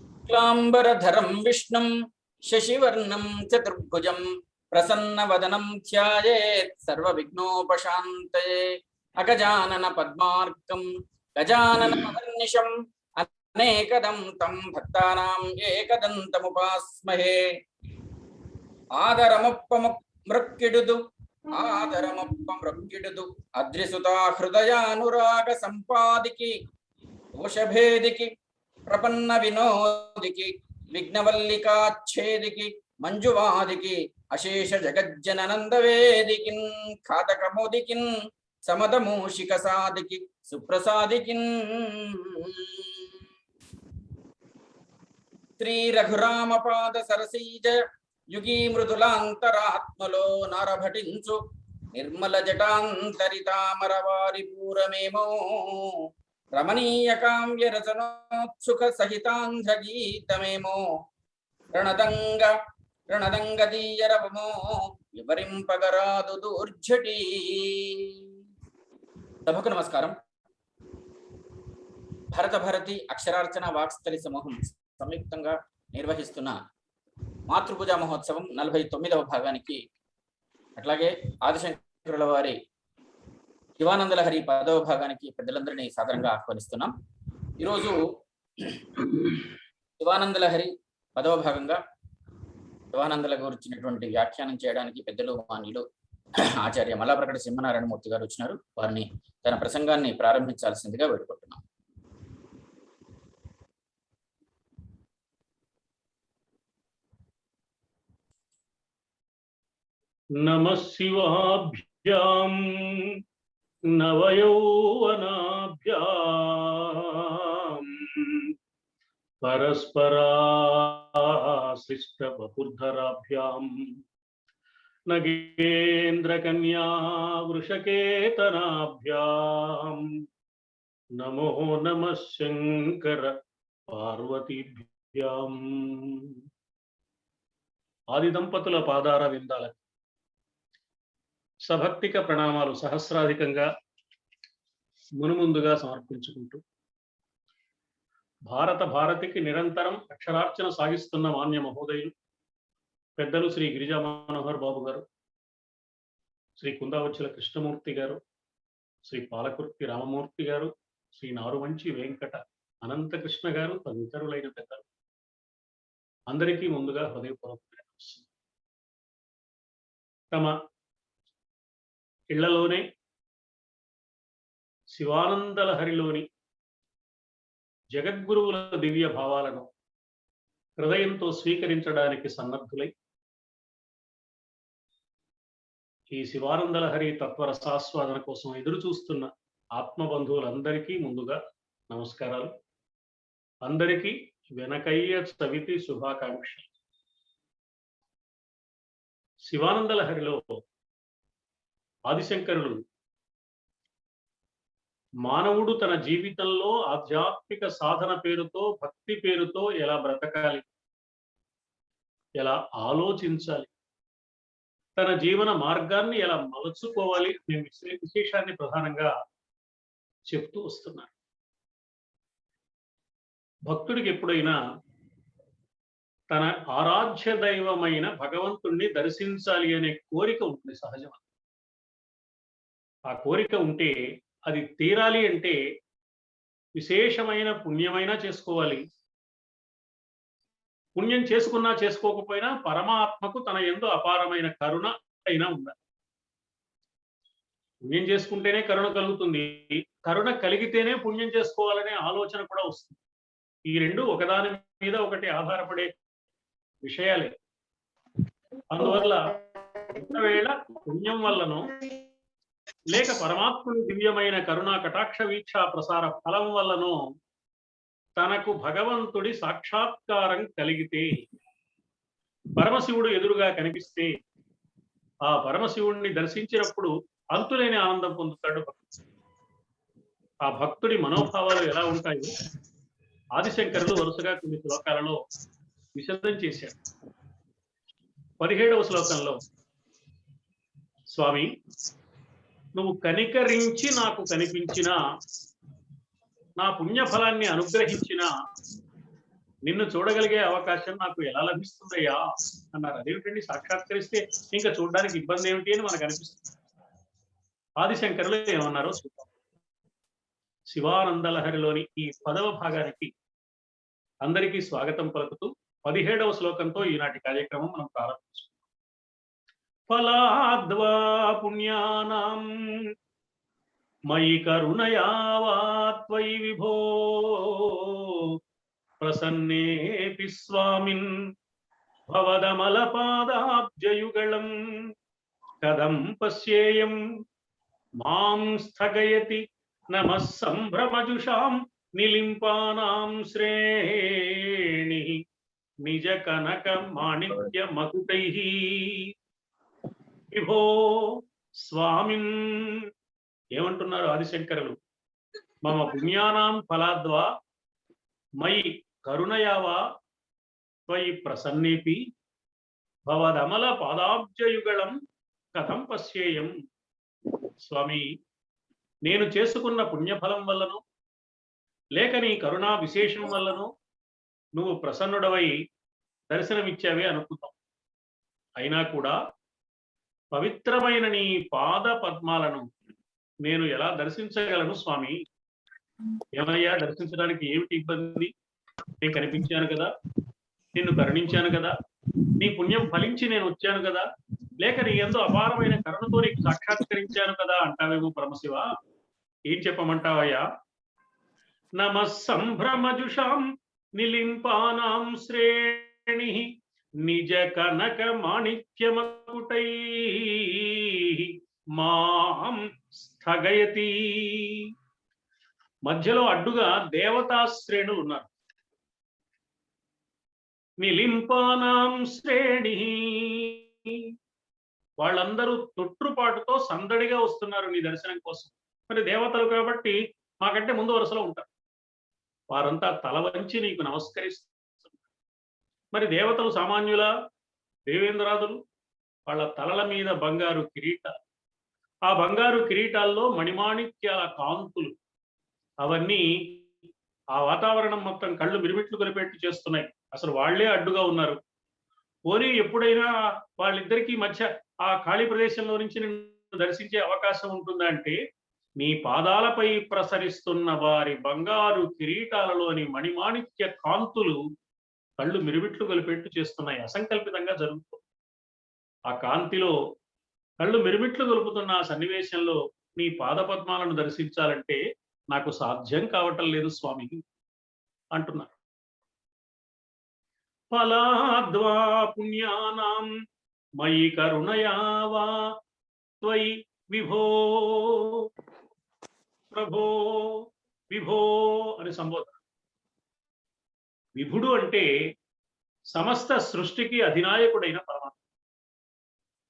शुक्लांबरधरं विष्णुं शशिवर्णं चतुर्भुजं प्रसन्नवदनं ध्यायेत् सर्वविघ्नोपशान्तये। अगजानन पद्मार्कं गजाननमहर्निशम् अनेकदं तं भक्तानां एकदन्तमुपास्महे। आदरमुप्पमृक्किडुदु अद्रिसुता हृदयानुराग संपादिकी दोषभेदिकी प्रपन्न विनोदिकी विघ्नवल्लिकाच्छेदिकी मंजुवादिकी अशेष जगज्जननंदवेदिकिन खातकमोदिकिन समदमूषिक सादिकी सुप्रसादिकिन श्री रघुरामपाद सरसीज युगी मृदुलांतरात्मलो नारभटिंचु निर्मल जटांतरितामरवारि पूरमेमो रमणीय काव्य रचनोत्सुक सहितांध्र गीतमेमो रणदंगदीयरवमो विवरिंपगरादु दूर्झटी। सभకు నమస్కారం। భరత భారతి అక్షరార్చన వాక్స్థలి సమూహం సంయుక్తంగా నిర్వహిస్తున్న మాతృపూజా మహోత్సవం 49వ భాగానికి, అట్లాగే ఆదిశంకరుల వారి శివానందలహరి 10వ భాగానికి పెద్దలందరినీ సాదరంగా ఆహ్వానిస్తున్నాం। ఈరోజు శివానందలహరి 10వ భాగంగా శివానందల గురించినటువంటి వ్యాఖ్యానం చేయడానికి పెద్దలు మాన్యులు ఆచార్య మల్లాప్రగడ సింహనారాయణమూర్తి గారు వచ్చినారు। వారిని తన ప్రసంగాన్ని ప్రారంభించాల్సిందిగా వేడుకుంటున్నాం। नमः शिवाभ्यां नवयौवनाभ्यां परस्पराश्लिष्टवपुर्धराभ्यां नगेन्द्रकन्या वृषकेतनाभ्यां नमो नमः शंकर पार्वतीभ्यां। आदि దంపతుల పాదార విందాలకు సభక్తిక ప్రణామాలు సహస్రాధికంగా మునుముందుగా సమర్పించుకుంటూ, భారత భారతికి నిరంతరం అక్షరార్చన సాగిస్తున్న మాన్య మహోదయులు పెద్దలు శ్రీ గిరిజా మనోహర్ బాబు గారు, శ్రీ కుందావచ్చుల కృష్ణమూర్తి గారు, శ్రీ పాలకుర్తి రామమూర్తి గారు, శ్రీ నారుమంచి వెంకట అనంతకృష్ణ గారు, తదితరులైన పెద్దలు అందరికీ ముందుగా హృదయపూర్వకంగా తమ ఇళ్లలోనే శివానందలహరిలోని జగద్గురువుల దివ్య భావాలను హృదయంతో స్వీకరించడానికి సన్నద్ధులై ఈ శివానందలహరి తత్వరసాస్వాదన కోసం ఎదురు చూస్తున్న ఆత్మబంధువులందరికీ ముందుగా నమస్కారాలు। అందరికీ వెనకయ్య చవితి శుభాకాంక్షలు। శివానందలహరిలో ఆదిశంకరులు మానవుడు తన జీవితంలో ఆధ్యాత్మిక సాధన పేరుతో, భక్తి పేరుతో ఎలా బ్రతకాలి, ఎలా ఆలోచించాలి, తన జీవన మార్గాన్ని ఎలా మలుచుకోవాలి అనే విశేషాన్ని ప్రధానంగా చెప్తూ వస్తున్నారు। భక్తుడికి ఎప్పుడైనా తన ఆరాధ్య దైవమైన భగవంతుణ్ణి దర్శించాలి అనే కోరిక ఉంటుంది సహజం। ఆ కోరిక ఉంటే అది తీరాలి అంటే విశేషమైన పుణ్యమైనా చేసుకోవాలి, పుణ్యం చేసుకున్నా చేసుకోకపోయినా పరమాత్మకు తన యందు అపారమైన కరుణ అయినా ఉండాలి। పుణ్యం చేసుకుంటేనే కరుణ కలుగుతుంది, కరుణ కలిగితేనే పుణ్యం చేసుకోవాలనే ఆలోచన కూడా వస్తుంది। ఈ రెండు ఒకదాని మీద ఒకటి ఆధారపడే విషయాలే। అందువల్ల ఒకవేళ పుణ్యం వల్లనో లేక పరమాత్ముని దివ్యమైన కరుణా కటాక్ష వీక్ష ప్రసార ఫలం వల్లనో తనకు భగవంతుడి సాక్షాత్కారం కలిగితే, పరమశివుడు ఎదురుగా కనిపిస్తే ఆ పరమశివుడిని దర్శించినప్పుడు అంతులేని ఆనందం పొందుతాడు భక్తుడు। ఆ భక్తుడి మనోభావాలు ఎలా ఉంటాయో ఆదిశంకరులు వరుసగా కొన్ని శ్లోకాలలో విశదం చేశాడు। 17వ శ్లోకంలో, స్వామి నువ్వు కనికరించి నాకు కనిపించినా నా పుణ్యఫలాన్ని అనుగ్రహించిన నిన్ను చూడగలిగే అవకాశం నాకు ఎలా లభిస్తుందయ్యా అన్నారు. అదేమిటండి, సాక్షాత్కరిస్తే ఇంకా చూడడానికి ఇబ్బంది ఏమిటి అని మనకు అనిపిస్తుంది. ఆదిశంకరులు ఏమన్నారో చూద్దాం. శివానందలహరిలోని ఈ 10వ భాగానికి అందరికీ స్వాగతం పలుకుతూ 17వ శ్లోకంతో ఈనాటి కార్యక్రమం మనం ప్రారంభించుకుంటాం. ఫలాద్వా పుణ్యానాం మయి కరుణయా వా త్వయి విభో ప్రసన్నేపి స్వామిన్ భవదమలపాదాబ్జయుగళం కదం పశ్యేయం మాం స్థగయతి నమః సంభ్రమజుషాం నిలింపానాం శ్రేణి నిజ కనక మాణిక్య మకుటైః విభో స్వామిన్. ఏమంటున్నారు ఆదిశంకరులు? మమ పుణ్యానాం ఫలాద్వా మయి కరుణయావా త్వయి ప్రసన్నేపి భవదమల పాదాబ్జయుగళం కథం పశ్యేయం. స్వామి, నేను చేసుకున్న పుణ్యఫలం వల్లను లేక నీ కరుణా విశేషం వల్లను నువ్వు ప్రసన్నుడవై దర్శనమిచ్చావే అనుకుంటాం. అయినా కూడా పవిత్రమైన నీ పాద పద్మాలను నేను ఎలా దర్శించగలను స్వామి? ఏమయ్యా, దర్శించడానికి ఏమిటి ఇబ్బంది? నేను కనిపించాను కదా, నిన్ను కరుణించాను కదా, నీ పుణ్యం ఫలించి నేను వచ్చాను కదా, లేక నీ ఎంతో అపారమైన కరుణతో నీకు సాక్షాత్కరించాను కదా అంటావేమో పరమశివ. ఏం చెప్పమంటావయ్యా? నమః సంభ్రమజుషాం నిలింపానాం శ్రేణి నిజ కనక మాణిక్యమకుటై మాం స్థగయతి. మధ్యలో అడ్డుగా దేవతా శ్రేణులు ఉన్నారు. నిలింపానాం శ్రేణి, వాళ్ళందరూ తొట్టుపాటుతో సందడిగా వస్తున్నారు నీ దర్శనం కోసం. మరి దేవతలు కాబట్టి మాకంటే ముందు వరుసలో ఉంటారు. వారంతా తల వంచి నీకు నమస్కరిస్తున్నారు. మరి దేవతలు సామాన్యుల, దేవేంద్రాదులు, వాళ్ళ తలల మీద బంగారు కిరీటాలు, ఆ బంగారు కిరీటాల్లో మణిమాణిక్యాల కాంతులు, అవన్నీ ఆ వాతావరణం మొత్తం కళ్ళు మిరుమిట్లు కొలిపెట్టి చేస్తున్నాయి. అసలు వాళ్లే అడ్డుగా ఉన్నారు. పోనీ ఎప్పుడైనా వాళ్ళిద్దరికీ మధ్య ఆ ఖాళీ ప్రదేశంలో నుంచి నిన్ను దర్శించే అవకాశం ఉంటుందా అంటే, నీ పాదాలపై ప్రసరిస్తున్న వారి బంగారు కిరీటాలలోని మణిమాణిక్య కాంతులు కళ్ళు మిరుమిట్లు కొలిపెట్టు చేస్తున్నాయి. అసంకల్పితంగా జరుగుతుంది. ఆ కాంతిలో కళ్ళు మిరుమిట్లు గొలుపుతున్న ఆ సన్నివేశంలో నీ పాదపద్మాలను దర్శించాలంటే నాకు సాధ్యం కావటం లేదు స్వామి అంటున్నారు. ఫలాద్వా పుణ్యానాం మయి కరుణయావా త్వయి విభో. ప్రభో, విభో అని సంబోధన. విభుడు అంటే సమస్త సృష్టికి అధినాయకుడైన పరమాత్మ.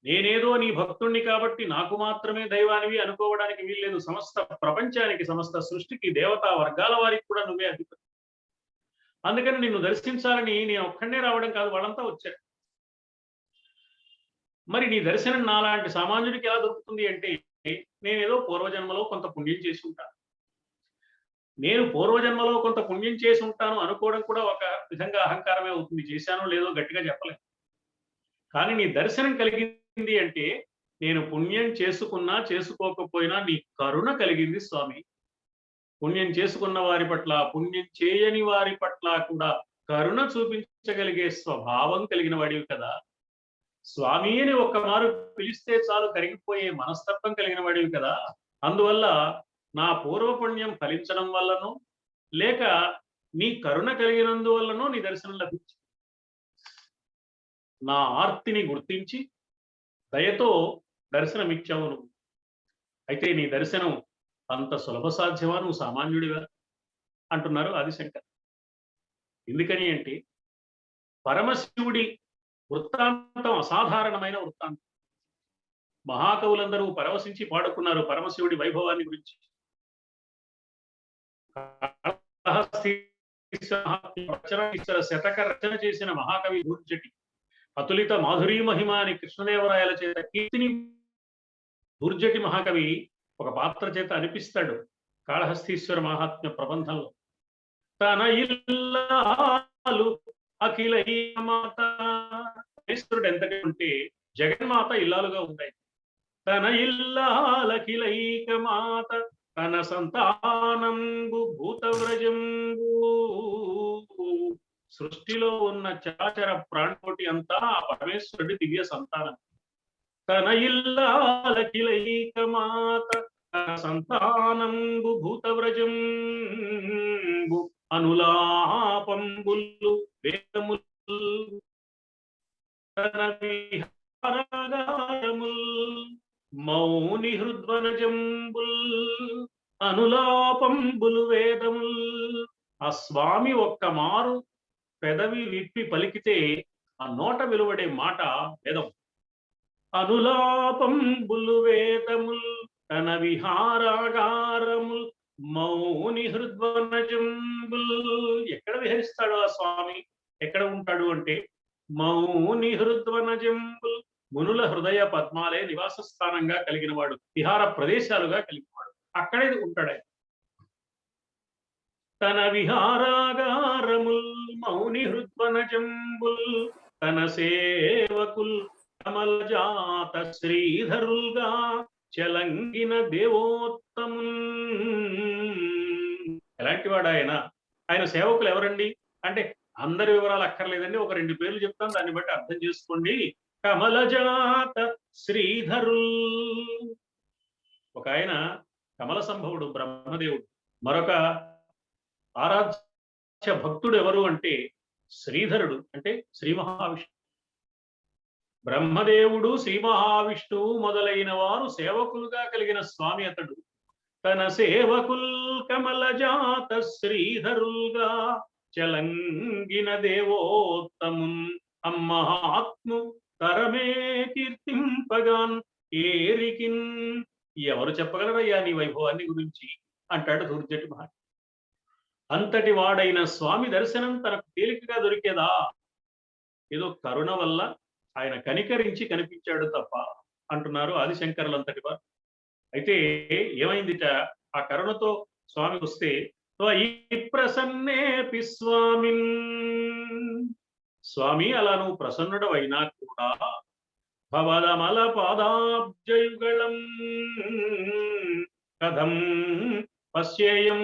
నేనేదో నీ భక్తుణ్ణి కాబట్టి నాకు మాత్రమే దైవానివి అనుకోవడానికి వీల్లేదు. సమస్త ప్రపంచానికి, సమస్త సృష్టికి, దేవతా వర్గాల వారికి కూడా నువ్వే అధిపతి. అందుకని నిన్ను దర్శించాలని నేను ఒక్కడే రావడం కాదు, వాళ్ళంతా వచ్చారు. మరి నీ దర్శనం నాలాంటి సామాన్యుడికి ఎలా దొరుకుతుంది అంటే, నేనేదో పూర్వజన్మలో కొంత పుణ్యం చేసి ఉంటాను. నేను పూర్వజన్మలో కొంత పుణ్యం చేసి ఉంటాను అనుకోవడం కూడా ఒక విధంగా అహంకారమే అవుతుంది. చేశానో లేదో గట్టిగా చెప్పలేదు. కానీ నీ దర్శనం కలిగింది అంటే, నేను పుణ్యం చేసుకున్నా చేసుకోకపోయినా నీ కరుణ కలిగింది స్వామి. పుణ్యం చేసుకున్న వారి పట్ల, పుణ్యం చేయని వారి పట్ల కూడా కరుణ చూపించగలిగే స్వభావం కలిగిన వాడివి కదా స్వామి అని ఒక్క మారు పిలిస్తే చాలు కరిగిపోయే మనస్తత్వం కలిగిన వాడివి కదా. అందువల్ల నా పూర్వపుణ్యం ఫలించడం వల్లనో లేక నీ కరుణ కలిగినందువల్లనో నీ దర్శనం లభించింది. నా ఆర్తిని గుర్తించి దయతో దర్శనమిచ్చావు నువ్వు. అయితే నీ దర్శనం అంత సులభ సాధ్యమా? నువ్వు సామాన్యుడిగా అంటున్నారు ఆదిశంకర్. ఎందుకని అంటే, పరమశివుడి వృత్తాంతం అసాధారణమైన వృత్తాంతం. మహాకవులందరూ పరవశించి పాడుకున్నారు పరమశివుడి వైభవాన్ని గురించి. శతక రచన చేసిన మహాకవి దూర్జటి, అతులిత మాధురీ మహిమ అని కృష్ణదేవరాయల చేత కీర్తిని దూర్జటి మహాకవి ఒక పాత్ర చేత అనిపిస్తాడు. కాళహస్తీశ్వర మహాత్మ్య ప్రబంధంలో తన ఇల్లాలు అఖిలమాత, ఈశ్వరుడు ఎంతగా ఉంటే జగన్మాత ఇల్లాలుగా ఉంటాయి. తన ఇల్లాలఖిలైక మాత తన సంతానంబు భూతవ్రజంబు, సృష్టిలో ఉన్న చరాచర ప్రాణకోటి అంతా ఆ పరమేశ్వరుడి దివ్య సంతానం. తన ఇల్లాలఖిలైక మాత తన సంతానంబు భూతవ్రజంబు, అనులాపంబులు వేదములు తన విహారగారముల్, మౌని హృద్వనజంబుల్ అనులాపంబులు వేదముల్. ఆ స్వామి ఒక్క మారు పెదవి విప్పి పలికితే ఆ నోట వెలువడే మాట వేదం. అనులాపంబులు వేదముల్ తన విహారాగారముల్, మౌని హృద్వనజంబుల్. ఎక్కడ విహరిస్తాడు ఆ స్వామి, ఎక్కడ ఉంటాడు అంటే మౌని హృద్వనజంబుల్, మునుల హృదయ పద్మాలే నివాస స్థానంగా కలిగిన వాడు, విహార ప్రదేశాలుగా కలిగిన వాడు, అక్కడే ఉంటాడు ఆయన. తన విహారాగారముల్ మౌని హృద్వనజంబుల్, తన సేవకుల్ కమలజాత శ్రీధరుల్గా చలంగిన దేవోత్తముల్. ఎలాంటి వాడు ఆయన? ఆయన సేవకులు ఎవరండి అంటే అందరి వివరాలు అక్కర్లేదండి, ఒక 2 పేర్లు చెప్తాను, దాన్ని బట్టి అర్థం చేసుకోండి. కమలజాత శ్రీధరుల్, ఒక ఆయన కమల సంభవుడు బ్రహ్మదేవుడు. మరొక ఆరాధ్య భక్తుడు ఎవరు అంటే శ్రీధరుడు, అంటే శ్రీ మహావిష్ణువు. బ్రహ్మదేవుడు, శ్రీ మహావిష్ణువు మొదలైన వారు సేవకులుగా కలిగిన స్వామి అతడు. తన సేవకుల్ కమలజాత శ్రీధరుల్గా చలంగిన దేవోత్తమున్, అమ్మహాత్ము తరమే కీర్తింపగాన్ ఏరికిన్. ఎవరు చెప్పగలరయ్యా నీ వైభవాన్ని గురించి అంటాడు ధూర్జటి మహర్షి. అంతటి వాడైన స్వామి దర్శనం తనకు తేలికగా దొరికేదా? ఏదో కరుణ వల్ల ఆయన కనికరించి కనిపించాడు తప్ప అంటున్నారు ఆదిశంకరులంతటి వారు. అయితే ఏమైందిట? ఆ కరుణతో స్వామి వస్తే త్వయి ప్రసన్నేపి స్వామిన్, స్వామి అలా నువ్వు ప్రసన్నుడవైనా కూడా భవదమల పాదాబ్జయుగళం కథం పశ్యేయం,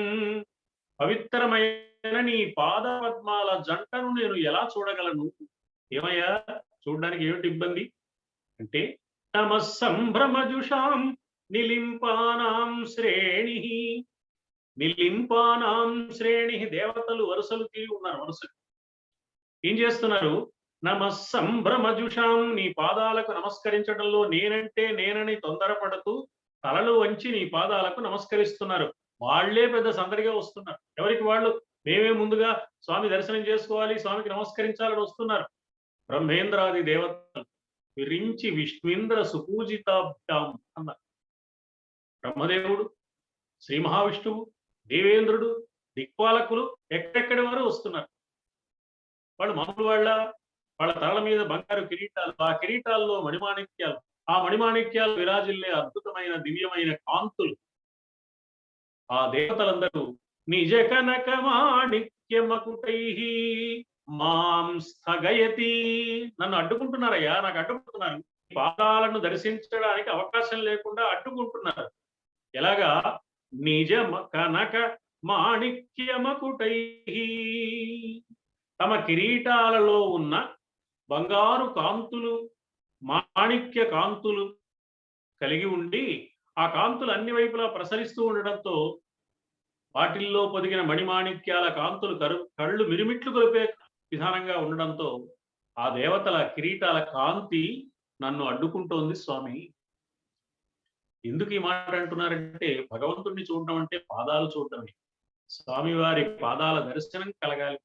పవిత్రమైన నీ పాద పద్మాల జంటను నేను ఎలా చూడగలను? ఏమయ్యా చూడడానికి ఏమిటి ఇబ్బంది అంటే నమ సంభ్రమజుషాం నిలింపానాం శ్రేణి, నిలింపానాం శ్రేణి, దేవతలు వరుసలు తీరి ఉన్నారు. వరుసలు ఏం చేస్తున్నారు? నమ సంభ్రమజుషాం, నీ పాదాలకు నమస్కరించడంలో నేనంటే నేనని తొందరపడుతూ తలలు వంచి నీ పాదాలకు నమస్కరిస్తున్నారు. వాళ్లే పెద్ద సందడిగా వస్తున్నారు. ఎవరికి వాళ్ళు, మేమే ముందుగా స్వామి దర్శనం చేసుకోవాలి, స్వామికి నమస్కరించాలని వస్తున్నారు. బ్రహ్మేంద్రాది దేవతలు విరించి విష్ణుంద్ర సుపూజితాభ్యాం అన్నారు. బ్రహ్మదేవుడు, శ్రీ మహావిష్ణువు, దేవేంద్రుడు, దిక్పాలకులు ఎక్కడెక్కడి వారు వస్తున్నారు. వాళ్ళు మామూలు వాళ్ళ తలల మీద బంగారు కిరీటాలు, ఆ కిరీటాల్లో మణిమాణిక్యాలు, ఆ మణిమాణిక్యాలు విరాజిల్లే అద్భుతమైన దివ్యమైన కాంతులు. ఆ దేవతలందరూ నిజ కనక మాణిక్యమకుటై మాం స్థగయతి, నన్ను అడ్డుకుంటున్నారయ్యా, నాకు అడ్డుకుంటున్నారు. పాదాలను దర్శించడానికి అవకాశం లేకుండా అడ్డుకుంటున్నారు. ఎలాగా? నిజ కనక మాణిక్యమకుటై, తమ కిరీటాలలో ఉన్న బంగారు కాంతులు, మాణిక్య కాంతులు కలిగి ఉండి ఆ కాంతులు అన్ని వైపులా ప్రసరిస్తూ ఉండడంతో వాటిల్లో పొదిగిన మణిమాణిక్యాల కాంతులు కళ్ళు మిరుమిట్లు కొలిపే విధానంగా ఉండడంతో ఆ దేవతల కిరీటాల కాంతి నన్ను అడ్డుకుంటోంది స్వామి. ఎందుకు ఈ మాట అంటున్నారంటే భగవంతుడిని చూడడం అంటే పాదాలు చూడటమే. స్వామివారి పాదాల దర్శనం కలగాలి.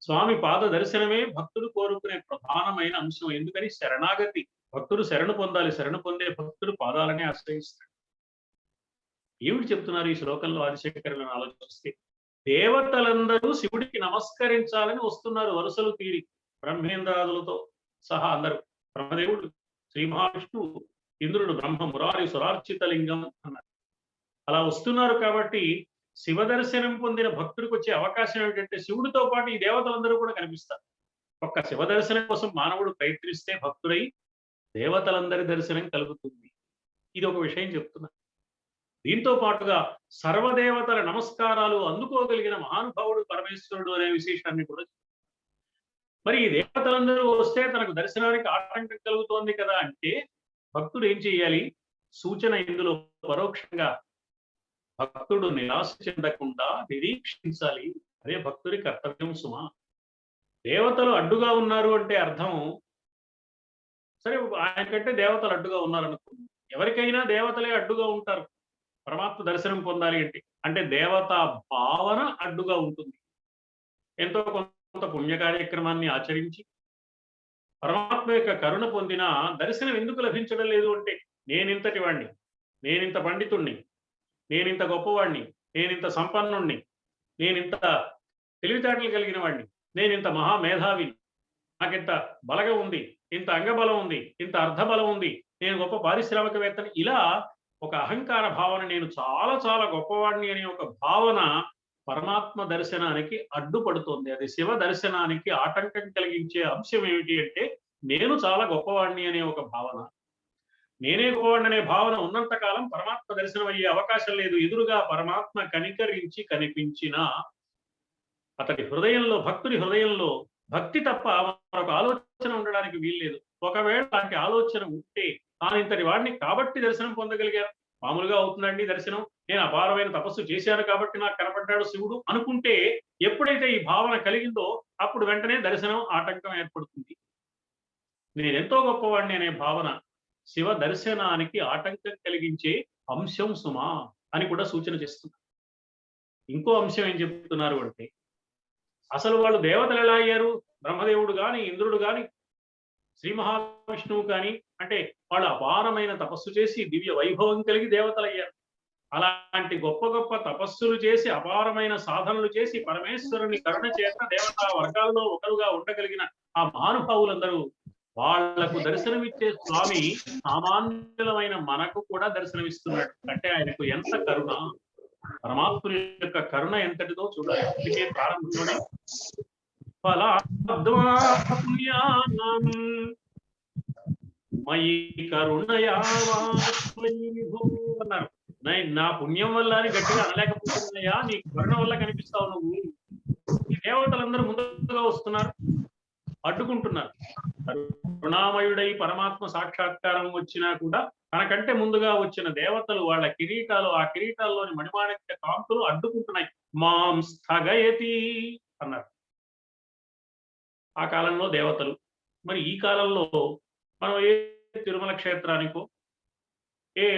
స్వామి పాద దర్శనమే భక్తుడు కోరుకునే ప్రధానమైన అంశం. ఎందుకని? శరణాగతి. భక్తుడు శరణు పొందాలి. శరణు పొందే భక్తుడు పాదాలనే ఆశ్రయిస్తాడు. ఏమిటి చెప్తున్నారు ఈ శ్లోకంలో ఆదిశంకరులను ఆలోచిస్తే? దేవతలందరూ శివుడికి నమస్కరించాలని వస్తున్నారు వరుసలు తీరి, బ్రహ్మేంద్రాదులతో సహా అందరూ. బ్రహ్మదేవుడు, శ్రీ మహావిష్ణువు, ఇంద్రుడు, బ్రహ్మ, మురారి, సురార్చిత లింగం అన్నారు. అలా వస్తున్నారు కాబట్టి శివ దర్శనం పొందిన భక్తుడికి వచ్చే అవకాశం ఏమిటంటే శివుడితో పాటు ఈ దేవతలందరూ కూడా కనిపిస్తారు. ఒక్క శివ దర్శనం కోసం మానవుడు ప్రయత్నిస్తే భక్తుడై దేవతలందరి దర్శనం కలుగుతుంది. ఇది ఒక విషయం చెప్తున్నా. దీంతో పాటుగా సర్వదేవతల నమస్కారాలు అందుకోగలిగిన మహానుభావుడు పరమేశ్వరుడు అనే విశేషాన్ని కూడా. మరి ఈ దేవతలందరూ వస్తే తనకు దర్శనానికి ఆటంకం కలుగుతోంది కదా అంటే భక్తుడు ఏం చేయాలి? సూచన ఇందులో పరోక్షంగా భక్తుడు నిరాశ చెందకుండా నిరీక్షించాలి. అదే భక్తుడి కర్తవ్యం సుమా. దేవతలు అడ్డుగా ఉన్నారు అంటే అర్థం, సరే ఆయన కంటే దేవతలు అడ్డుగా ఉన్నారనుకుంది. ఎవరికైనా దేవతలే అడ్డుగా ఉంటారు పరమాత్మ దర్శనం పొందాలి అంటే దేవతా భావన అడ్డుగా ఉంటుంది. ఎంతో కొంత పుణ్య కార్యక్రమాన్ని ఆచరించి పరమాత్మ యొక్క కరుణ పొందిన దర్శనం ఎందుకు లభించడం లేదు అంటే నేనింతటి వాణ్ణి, నేనింత పండితుణ్ణి, నేనింత గొప్పవాణ్ణి, నేనింత సంపన్నుణ్ణి, నేనింత తెలివితేటలు కలిగిన వాణ్ణి, నేనింత మహామేధావిని, నాకింత బలగం ఉంది, ఇంత అంగబలం ఉంది, ఇంత అర్ధబలం ఉంది, నేను గొప్ప పారిశ్రామికవేత్తని, ఇలా ఒక అహంకార భావన, నేను చాలా చాలా గొప్పవాడిని అనే ఒక భావన పరమాత్మ దర్శనానికి అడ్డుపడుతోంది. అది శివ దర్శనానికి ఆటంకం కలిగించే అంశం ఏమిటి అంటే నేను చాలా గొప్పవాడిని అనే ఒక భావన. నేనే గొప్పవాడిని అనే భావన ఉన్నంత కాలం పరమాత్మ దర్శనం అయ్యే అవకాశం లేదు. ఎదురుగా పరమాత్మ కనికరించి కనిపించిన అతడి హృదయంలో, భక్తుడి హృదయంలో భక్తి తప్ప మరొక ఆలోచన ఉండడానికి వీల్లేదు. ఒకవేళ అలాంటి ఆలోచన ఉంటే తాను ఇంతటి వాడిని కాబట్టి దర్శనం పొందగలిగాను, మామూలుగా అవుతుందండి దర్శనం, నేను అపారమైన తపస్సు చేశాను కాబట్టి నాకు కనపడ్డాడు శివుడు అనుకుంటే ఎప్పుడైతే ఈ భావన కలిగిందో అప్పుడు వెంటనే దర్శనం ఆటంకం ఏర్పడుతుంది. నేనెంతో గొప్పవాడిని అనే భావన శివ దర్శనానికి ఆటంకం కలిగించే అంశం సుమా అని కూడా సూచన చేస్తున్నారు. ఇంకో అంశం ఏం చెప్తున్నారు అంటే అసలు వాళ్ళు దేవతలు ఎలా అయ్యారు? బ్రహ్మదేవుడు గాని, ఇంద్రుడు గాని, శ్రీ మహావిష్ణువు కానీ అంటే వాళ్ళు అపారమైన తపస్సు చేసి దివ్య వైభవం కలిగి దేవతలయ్యారు. అలాంటి గొప్ప గొప్ప తపస్సులు చేసి అపారమైన సాధనలు చేసి పరమేశ్వరుని కరుణ చేత దేవతా వర్గాల్లో ఒకరుగా ఉండగలిగిన ఆ మహానుభావులందరూ వాళ్లకు దర్శనమిచ్చే స్వామి సామాన్యులమైన మనకు కూడా దర్శనమిస్తున్నాడు అంటే ఆయనకు ఎంత కరుణ, పరమాత్ముని యొక్క కరుణ ఎంతటిదో చూడాలి. అందుకే ప్రారంభంలోనే మయి కరుణయా అన్నారు. నా పుణ్యం వల్ల అని గట్టిగా అనలేకపోతున్నాయా, నీ కరుణ వల్ల కనిపిస్తావు నువ్వు. ఈ దేవతలందరూ ముందుగా వస్తున్నారు, అడ్డుకుంటున్నారు. కరుణామయుడై పరమాత్మ సాక్షాత్కారం వచ్చినా కూడా తనకంటే ముందుగా వచ్చిన దేవతలు వాళ్ళ కిరీటాలు, ఆ కిరీటాల్లోని మణిమాణిక్య కాంతులు అడ్డుకుంటున్నాయి. మాం స్థగయతి అన్నారు ఆ కాలంలో దేవతలు. మరి ఈ కాలంలో మనం ఏ తిరుమల క్షేత్రానికో ఏ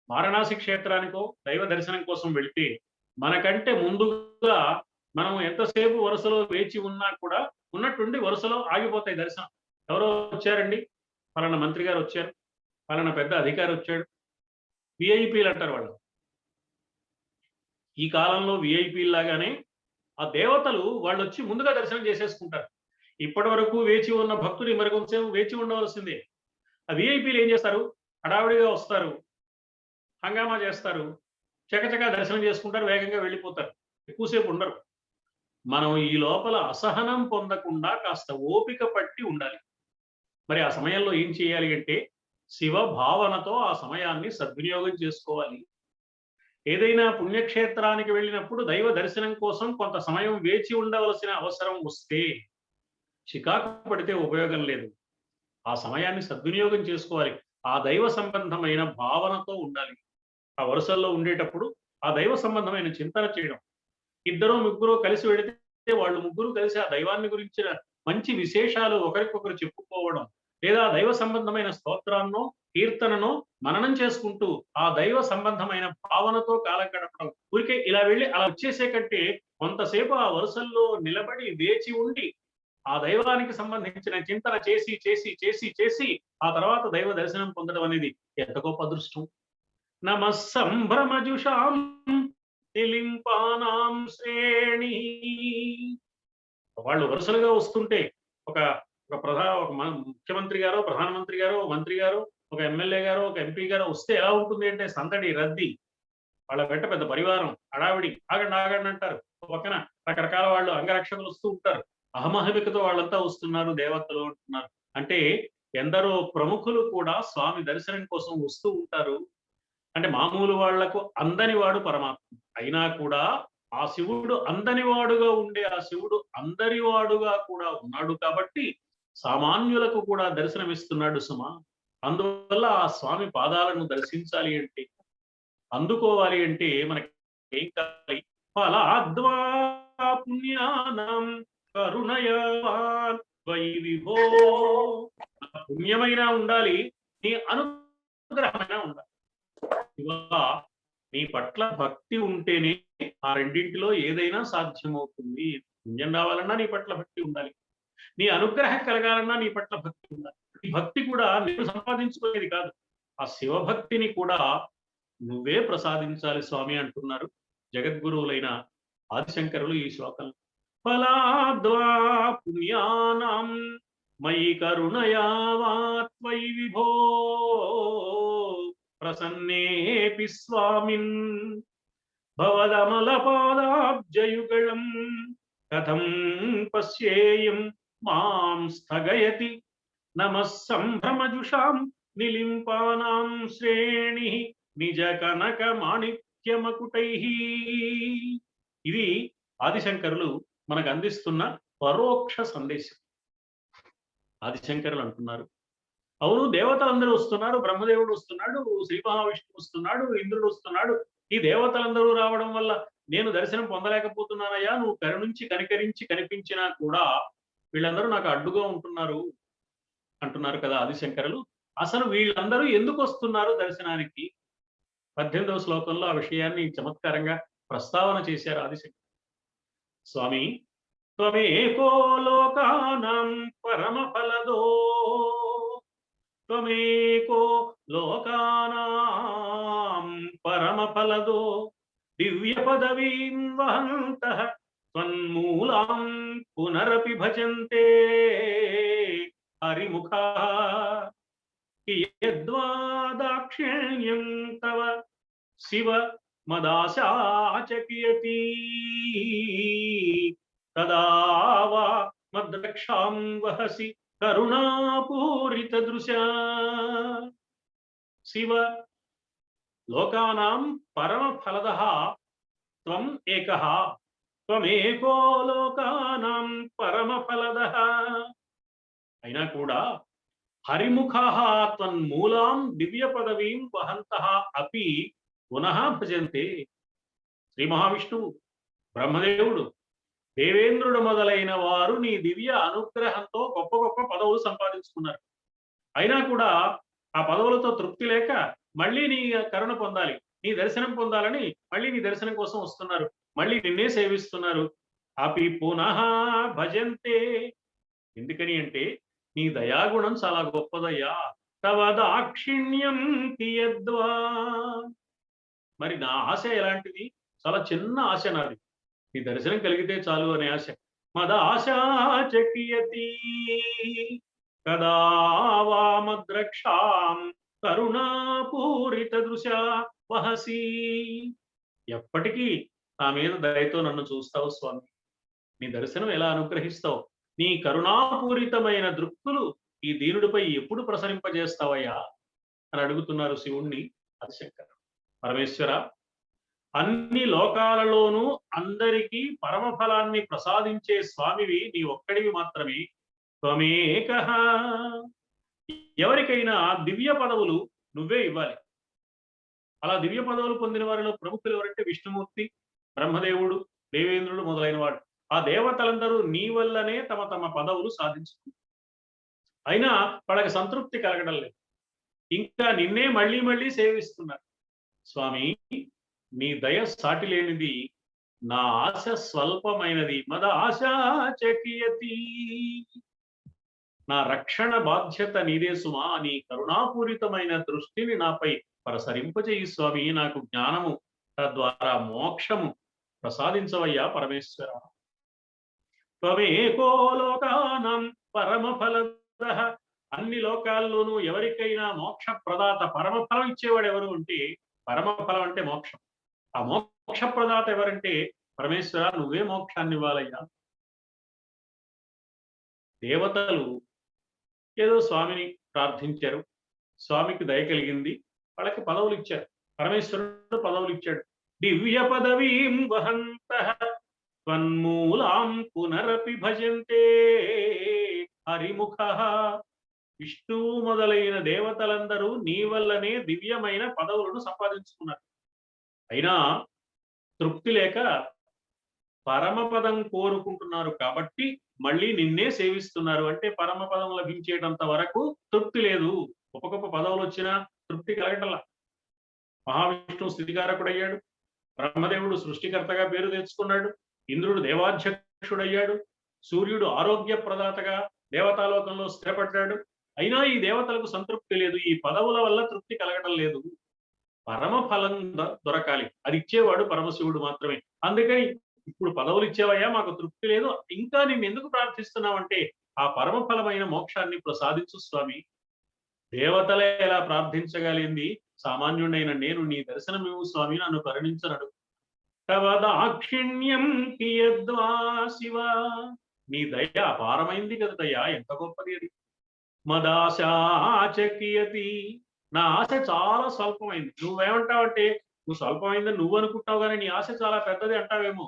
వారణాసి క్షేత్రానికో దైవ దర్శనం కోసం వెళితే మనకంటే ముందుగా మనం ఎంతసేపు వరుసలో వేచి ఉన్నా కూడా ఉన్నట్టుండి వరుసలో ఆగిపోతాయి దర్శనం. ఎవరో వచ్చారండి, పలానా మంత్రి గారు వచ్చారు, పలానా పెద్ద అధికారి వచ్చాడు, విఐపీలు అంటారు వాళ్ళు. ఈ కాలంలో విఐపీలు లాగానే ఆ దేవతలు వాళ్ళు వచ్చి ముందుగా దర్శనం చేసేసుకుంటారు. ఇప్పటి వరకు వేచి ఉన్న భక్తులు మరి కొంచెం వేచి ఉండవలసిందే. ఆ విఐపీలు ఏం చేస్తారు? హడావిడిగా వస్తారు, హంగామా చేస్తారు, చకచకా దర్శనం చేసుకుంటారు, వేగంగా వెళ్ళిపోతారు, ఎక్కువసేపు ఉండరు. మనం ఈ లోపల అసహనం పొందకుండా కాస్త ఓపిక పట్టి ఉండాలి. మరి ఆ సమయంలో ఏం చేయాలి అంటే శివ భావనతో ఆ సమయాన్ని సద్వినియోగం చేసుకోవాలి. ఏదైనా పుణ్యక్షేత్రానికి వెళ్ళినప్పుడు దైవ దర్శనం కోసం కొంత సమయం వేచి ఉండవలసిన అవసరం వస్తే చికాకు పడితే ఉపయోగం లేదు. ఆ సమయాన్ని సద్వినియోగం చేసుకోవాలి. ఆ దైవ సంబంధమైన భావనతో ఉండాలి. ఆ వరుసల్లో ఉండేటప్పుడు ఆ దైవ సంబంధమైన చింతన చేయడం. ఇద్దరు ముగ్గురు కలిసి వెళితే వాళ్ళు ముగ్గురు కలిసి ఆ దైవాన్ని గురించిన మంచి విశేషాలు ఒకరికొకరు చెప్పుకోవడం, లేదా దైవ సంబంధమైన స్తోత్రాన్నో కీర్తనను మననం చేసుకుంటూ ఆ దైవ సంబంధమైన భావనతో కాలం గడపడం. ఊరికే ఇలా వెళ్ళి అలా వచ్చేసే కంటే కొంతసేపు ఆ వరుసల్లో నిలబడి వేచి ఉండి ఆ దైవానికి సంబంధించిన చింతన చేసి చేసి చేసి చేసి ఆ తర్వాత దైవ దర్శనం పొందడం అనేది ఎంత గొప్ప అదృష్టం. నమ సంభ్రమజుషాం నిలింపానాం శ్రేణి. వాళ్ళు వరుసలుగా వస్తుంటే ఒక ముఖ్యమంత్రి గారో, ప్రధానమంత్రి గారో, మంత్రి గారో, ఒక ఎమ్మెల్యే గారో, ఒక ఎంపీ గారో వస్తే ఎలా ఉంటుంది అంటే సందడి, రద్దీ, వాళ్ళ వెంట పెద్ద పరివారం, హడావిడి, ఆగండి ఆగండి అంటారు. ఒక పక్కన రకరకాల వాళ్ళు అంగరక్షకులు వస్తూ ఉంటారు. అహమహిమికతో వాళ్ళంతా వస్తున్నారు, దేవతలు అంటున్నారు. అంటే ఎందరో ప్రముఖులు కూడా స్వామి దర్శనం కోసం వస్తూ ఉంటారు. అంటే మామూలు వాళ్లకు అందని వాడు పరమాత్మ అయినా కూడా ఆ శివుడు అందని వాడుగా ఉండే ఆ శివుడు అందరి వాడుగా కూడా ఉన్నాడు కాబట్టి సామాన్యులకు కూడా దర్శనమిస్తున్నాడు సుమా. అందువల్ల ఆ స్వామి పాదాలను దర్శించాలి అంటే, అందుకోవాలి అంటే మనకి ఏం కావాలి? ఫలాద్వా పుణ్యానం కరుణయవాన్ వై విభో. పుణ్యమైన ఉండాలి, నీ అనుగ్రహమైన ఉండాలి. ఇవాళ నీ పట్ల భక్తి ఉంటేనే ఆ రెండింటిలో ఏదైనా సాధ్యమవుతుంది. పుణ్యం రావాలన్నా నీ పట్ల భక్తి ఉండాలి, నీ అనుగ్రహం కలగాలన్నా నీ పట్ల భక్తి ఉండాలి. ఈ భక్తి కూడా నేను సంపాదించుకునేది కాదు, ఆ శివభక్తిని కూడా నువ్వే ప్రసాదించాలి స్వామి అంటున్నారు జగద్గురువులైన ఆదిశంకరులు ఈ శ్లోకం. ఫలాద్వా పుణ్యానాం మయి కరుణయావాత్వై విభో ప్రసన్నేపి స్వామిన్ భవదమలపాదాబ్జయుగళం కథం పశ్యేయం మాం స్థగయతి నమః సంభ్రమజుషాం నిలింపానాం శ్రేణి నిజ కనక మాణిక్యమకుటైః. ఇది ఆదిశంకరులు మనకు అందిస్తున్న పరోక్ష సందేశం. ఆదిశంకరులు అంటున్నారు, అవును దేవతలందరూ వస్తున్నారు, బ్రహ్మదేవుడు వస్తున్నాడు, శ్రీ మహావిష్ణువు వస్తున్నాడు, ఇంద్రుడు వస్తున్నాడు. ఈ దేవతలందరూ రావడం వల్ల నేను దర్శనం పొందలేకపోతున్నానయ్యా, నువ్వు కరుణించి కనికరించి కనిపించినా కూడా వీళ్ళందరూ నాకు అడ్డుగా ఉంటున్నారు అంటున్నారు కదా ఆదిశంకరులు. అసలు వీళ్ళందరూ ఎందుకు వస్తున్నారు దర్శనానికి? 18వ శ్లోకంలో ఆ విషయాన్ని చమత్కారంగా ప్రస్తావన చేశారు ఆదిశంకరులు. స్వామి త్వమేకో లోకానాం పరమ ఫలదో, త్వమేకో లోకానాం పరమ ఫలదో దివ్య పదవీం వహంతః త్వన్మూలాం పునరపి భజంతే హరిముఖాః. యద్వా దాక్షిణ్యం తవ శివ మదాశాచకియతి తదా వా మద్రక్షాం వహసి కరుణాపూరిత దృశా. శివ లోకానాం పరమ ఫలదః త్వం ఏకః, త్వమేకో లోకానాం పరమ ఫలదః. అయినా కూడా హరిముఖాః త్వన్మూలాం దివ్య పదవీం వహంతః అపి పునః భజంతే. శ్రీ మహావిష్ణువు, బ్రహ్మదేవుడు, దేవేంద్రుడు మొదలైన వారు నీ దివ్య అనుగ్రహంతో గొప్ప గొప్ప పదవులు సంపాదించుకున్నారు. అయినా కూడా ఆ పదవులతో తృప్తి లేక మళ్ళీ నీ కరుణ పొందాలి, నీ దర్శనం పొందాలని మళ్ళీ నీ దర్శనం కోసం వస్తున్నారు, మళ్ళీ నిన్నే సేవిస్తున్నారు. అపి పునః భజంతే. ఎందుకని అంటే నీ దయాగుణం చాలా గొప్పదయ్యా. తవ దాక్షిణ్యం కియద్వా. మరి నా ఆశ ఎలాంటిది? చాలా చిన్న ఆశ నాది, నీ దర్శనం కలిగితే చాలు అనే ఆశ. మద ఆశా చకియతి కదా వామద్రక్షాం కరుణాపూరిత దృశా వహసి. ఎప్పటికీ నా మీద దయతో నన్ను చూస్తావు స్వామి, నీ దర్శనం ఎలా అనుగ్రహిస్తావు, నీ కరుణాపూరితమైన దృక్కులు ఈ దీనుడిపై ఎప్పుడు ప్రసరింపజేస్తావయ్యా అని అడుగుతున్నారు శివుణ్ణి ఆదిశంకర. పరమేశ్వర, అన్ని లోకాలలోనూ అందరికీ పరమ ఫలాన్ని ప్రసాదించే స్వామివి నీ ఒక్కడివి మాత్రమే. త్వమేకః. ఎవరికైనా దివ్య పదవులు నువ్వే ఇవ్వాలి. అలా దివ్య పదవులు పొందిన వారిలో ప్రముఖులు ఎవరంటే విష్ణుమూర్తి, బ్రహ్మదేవుడు, దేవేంద్రుడు మొదలైన వాడు. ఆ దేవతలందరూ నీ వల్లనే తమ తమ పదవులు సాధించుకున్నారు. అయినా వాళ్ళకి సంతృప్తి కలగడం లేదు, ఇంకా నిన్నే మళ్ళీ మళ్ళీ సేవిస్తున్నారు. స్వామి, నీ దయ సాటి లేనిది, నా ఆశ స్వల్పమైనది. మద ఆశా చకియతి. నా రక్షణ బాధ్యత నీదే సుమా. నీ కరుణాపూరితమైన దృష్టిని నాపై ప్రసరింపజేయి స్వామి. నాకు జ్ఞానము, తద్వారా మోక్షము ప్రసాదించవయ్యా పరమేశ్వర. త్వమేకో లోకానాం పరమ ఫలదః. అన్ని లోకాల్లోనూ ఎవరికైనా మోక్ష ప్రదాత, పరమఫలం ఇచ్చేవాడు ఎవరు అంటే, పరమఫలం అంటే మోక్షం. ఆ మోక్ష ప్రదాత ఎవరంటే పరమేశ్వర నువ్వే మోక్షాన్ని ఇవ్వాలయ్యా. దేవతలు ఏదో స్వామిని ప్రార్థించారు, స్వామికి దయ కలిగింది, వాళ్ళకి పదవులు ఇచ్చారు. పరమేశ్వరుడు పదవులు ఇచ్చాడు. దివ్య పదవీం వహంత త్వన్మూలాం పునరపి భజంతే హరిముఖ. విష్ణువు మొదలైన దేవతలందరూ నీ వల్లనే దివ్యమైన పదవులను సంపాదించుకున్నారు. అయినా తృప్తి లేక పరమపదం కోరుకుంటున్నారు కాబట్టి మళ్ళీ నిన్నే సేవిస్తున్నారు. అంటే పరమపదం లభించేటంత వరకు తృప్తి లేదు. గొప్ప గొప్ప పదవులు వచ్చినా తృప్తి కలగటంలా. మహావిష్ణువు స్థితికారకుడయ్యాడు, బ్రహ్మదేవుడు సృష్టికర్తగా పేరు తెచ్చుకున్నాడు, ఇంద్రుడు దేవాధ్యక్షుడయ్యాడు, సూర్యుడు ఆరోగ్య ప్రదాతగా దేవతాలోకంలో స్థిరపడ్డాడు. అయినా ఈ దేవతలకు సంతృప్తి లేదు, ఈ పదవుల వల్ల తృప్తి కలగడం లేదు. పరమ ఫలం దొరకాలి, అది ఇచ్చేవాడు పరమశివుడు మాత్రమే. అందుకని ఇప్పుడు పదవులు ఇచ్చేవయ్యా, మాకు తృప్తి లేదు, ఇంకా నిన్ను ఎందుకు ప్రార్థిస్తున్నావంటే ఆ పరమ ఫలమైన మోక్షాన్ని ప్రసాదించు స్వామి. దేవతలే ఎలా ప్రార్థించగలిగింది, సామాన్యుడైన నేను నీ దర్శనమివ్వు స్వామి, నన్ను కరుణించనడు. తవ దాక్షిణ్యం కియద్వా శివ, నీ దయ అపారమైంది కదయ్యా, ఎంత గొప్పది అది. మదాశాచకియతి, నా ఆశ చాలా స్వల్పమైంది. నువ్వేమంటావంటే నువ్వు స్వల్పమైందని నువ్వు అనుకుంటావు, కానీ నీ ఆశ చాలా పెద్దది అంటావేమో.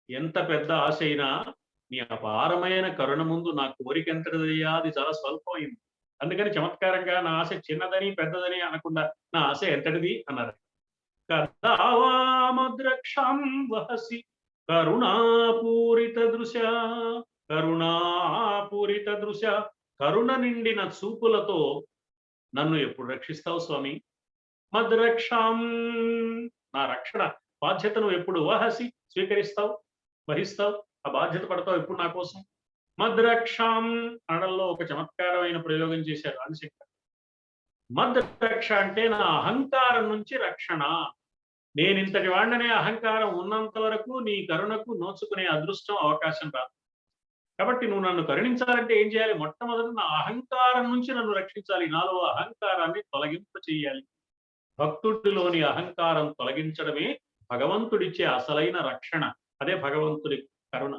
ఎంత పెద్ద ఆశ అయినా నీ అపారమైన కరుణ ముందు నా కోరిక ఎంతదయ్యా, అది చాలా స్వల్పమైంది. అందుకని చమత్కారంగా నా ఆశ చిన్నదని పెద్దదని అనకుండా నా ఆశ ఎంతటిది అన్నారు. కదావామద్రక్షాం వహసి కరుణాపూరిత దృశ, కరుణాపూరిత దృశ, కరుణ నిండిన చూపులతో నన్ను ఎప్పుడు రక్షిస్తావు స్వామి. మద్రక్షాం, నా రక్షణ బాధ్యతను ఎప్పుడు వహసి స్వీకరిస్తావు, వహిస్తావు, ఆ బాధ్యత పడతావు ఎప్పుడు నా కోసం. మద్రక్షాం అనడంలో ఒక చమత్కారమైన ప్రయోగం చేశారు ఆదిశంకర్. మద్రక్ష అంటే నా అహంకారం నుంచి రక్షణ. నేనింతటి వాడిననే అహంకారం ఉన్నంత వరకు నీ కరుణకు నోచుకునే అదృష్టం అవకాశం రాదు. కాబట్టి నువ్వు నన్ను కరుణించాలంటే ఏం చేయాలి? మొట్టమొదటి నా అహంకారం నుంచి నన్ను రక్షించాలి, నాలో అహంకారాన్ని తొలగింప చేయాలి. భక్తుడిలోని అహంకారం తొలగించడమే భగవంతుడిచ్చే అసలైన రక్షణ, అదే భగవంతుడి కరుణ.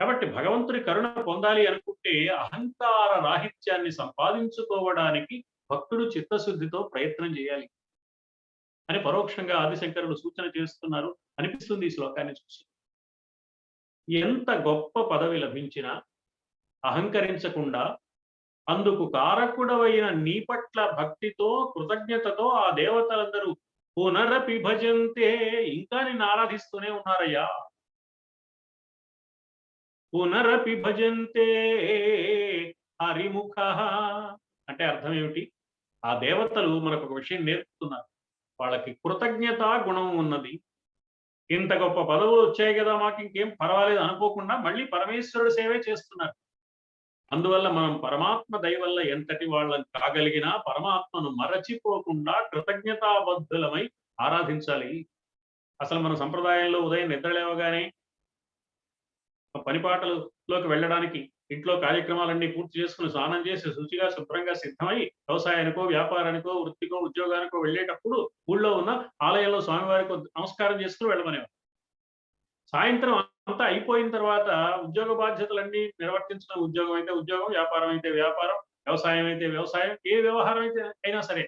కాబట్టి భగవంతుడి కరుణ పొందాలి అనుకుంటే అహంకార రాహిత్యాన్ని సంపాదించుకోవడానికి భక్తుడు చిత్తశుద్ధితో ప్రయత్నం చేయాలి అని పరోక్షంగా ఆదిశంకరుడు సూచన చేస్తున్నారు అనిపిస్తుంది ఈ శ్లోకాన్ని చూసి. ఎంత గొప్ప పదవి లభించినా అహంకరించకుండా అందుకు కారకుడవైన నీ పట్ల భక్తితో కృతజ్ఞతతో ఆ దేవతలందరూ పునరపి భజంతే, ఇంకా నిన్ను ఆరాధిస్తూనే ఉన్నారయ్యా. పునరపి భజంతే హరిముఖ అంటే అర్థం ఏమిటి? ఆ దేవతలు మనకు ఒక విషయం నేర్పుతున్నారు. వాళ్ళకి కృతజ్ఞతా గుణం ఉన్నది. ఇంత గొప్ప పదవులు వచ్చాయి కదా, మాకు ఇంకేం పర్వాలేదు అనుకోకుండా మళ్ళీ పరమేశ్వరుడు సేవే చేస్తున్నారు. అందువల్ల మనం పరమాత్మ దయ వల్ల ఎంతటి వాళ్ళని కాగలిగినా పరమాత్మను మరచిపోకుండా కృతజ్ఞతాబద్ధులమై ఆరాధించాలి. అసలు మన సంప్రదాయంలో ఉదయం నిద్ర లేవగానే పనిపాటలలోకి వెళ్ళడానికి ఇంట్లో కార్యక్రమాలన్నీ పూర్తి చేసుకుని స్నానం చేసి శుచిగా శుభ్రంగా సిద్ధమై వ్యవసాయానికో వ్యాపారానికో వృత్తికో ఉద్యోగానికో వెళ్ళేటప్పుడు ఊళ్ళో ఉన్న ఆలయంలో స్వామివారికి నమస్కారం చేసుకుని వెళ్ళమనేవారు. సాయంత్రం అంతా అయిపోయిన తర్వాత ఉద్యోగ బాధ్యతలన్నీ నిర్వర్తించడం, ఉద్యోగం అయితే ఉద్యోగం, వ్యాపారం అయితే వ్యాపారం, వ్యవసాయం అయితే వ్యవసాయం, ఏ వ్యవహారం అయితే అయినా సరే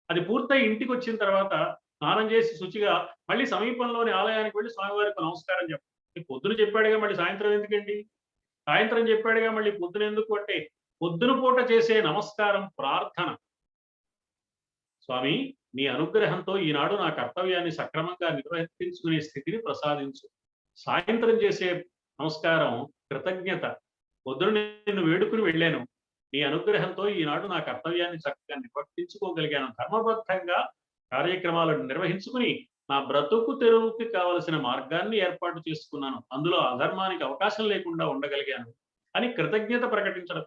అది పూర్తయి ఇంటికి వచ్చిన తర్వాత స్నానం చేసి శుచిగా మళ్ళీ సమీపంలోని ఆలయానికి వెళ్ళి స్వామివారికి నమస్కారం చెప్పండి. పొద్దున చెప్పాడుగా మళ్ళీ సాయంత్రం ఎందుకండి? సాయంత్రం చెప్పాడుగా మళ్ళీ పొద్దున ఎందుకు అంటే పొద్దున పూట చేసే నమస్కారం ప్రార్థన. స్వామి నీ అనుగ్రహంతో ఈనాడు నా కర్తవ్యాన్ని సక్రమంగా నిర్వర్తించుకునే స్థితిని ప్రసాదించు. సాయంత్రం చేసే నమస్కారం కృతజ్ఞత. పొద్దున నిన్ను వేడుకుని వెళ్ళాను, నీ అనుగ్రహంతో ఈనాడు నా కర్తవ్యాన్ని చక్కగా నిర్వర్తించుకోగలిగాను, ధర్మబద్ధంగా కార్యక్రమాలను నిర్వహించుకుని నా బ్రతుకు తెరువుకి కావలసిన మార్గాన్ని ఏర్పాటు చేసుకున్నాను, అందులో అధర్మానికి అవకాశం లేకుండా ఉండగలిగాను అని కృతజ్ఞత ప్రకటించడం.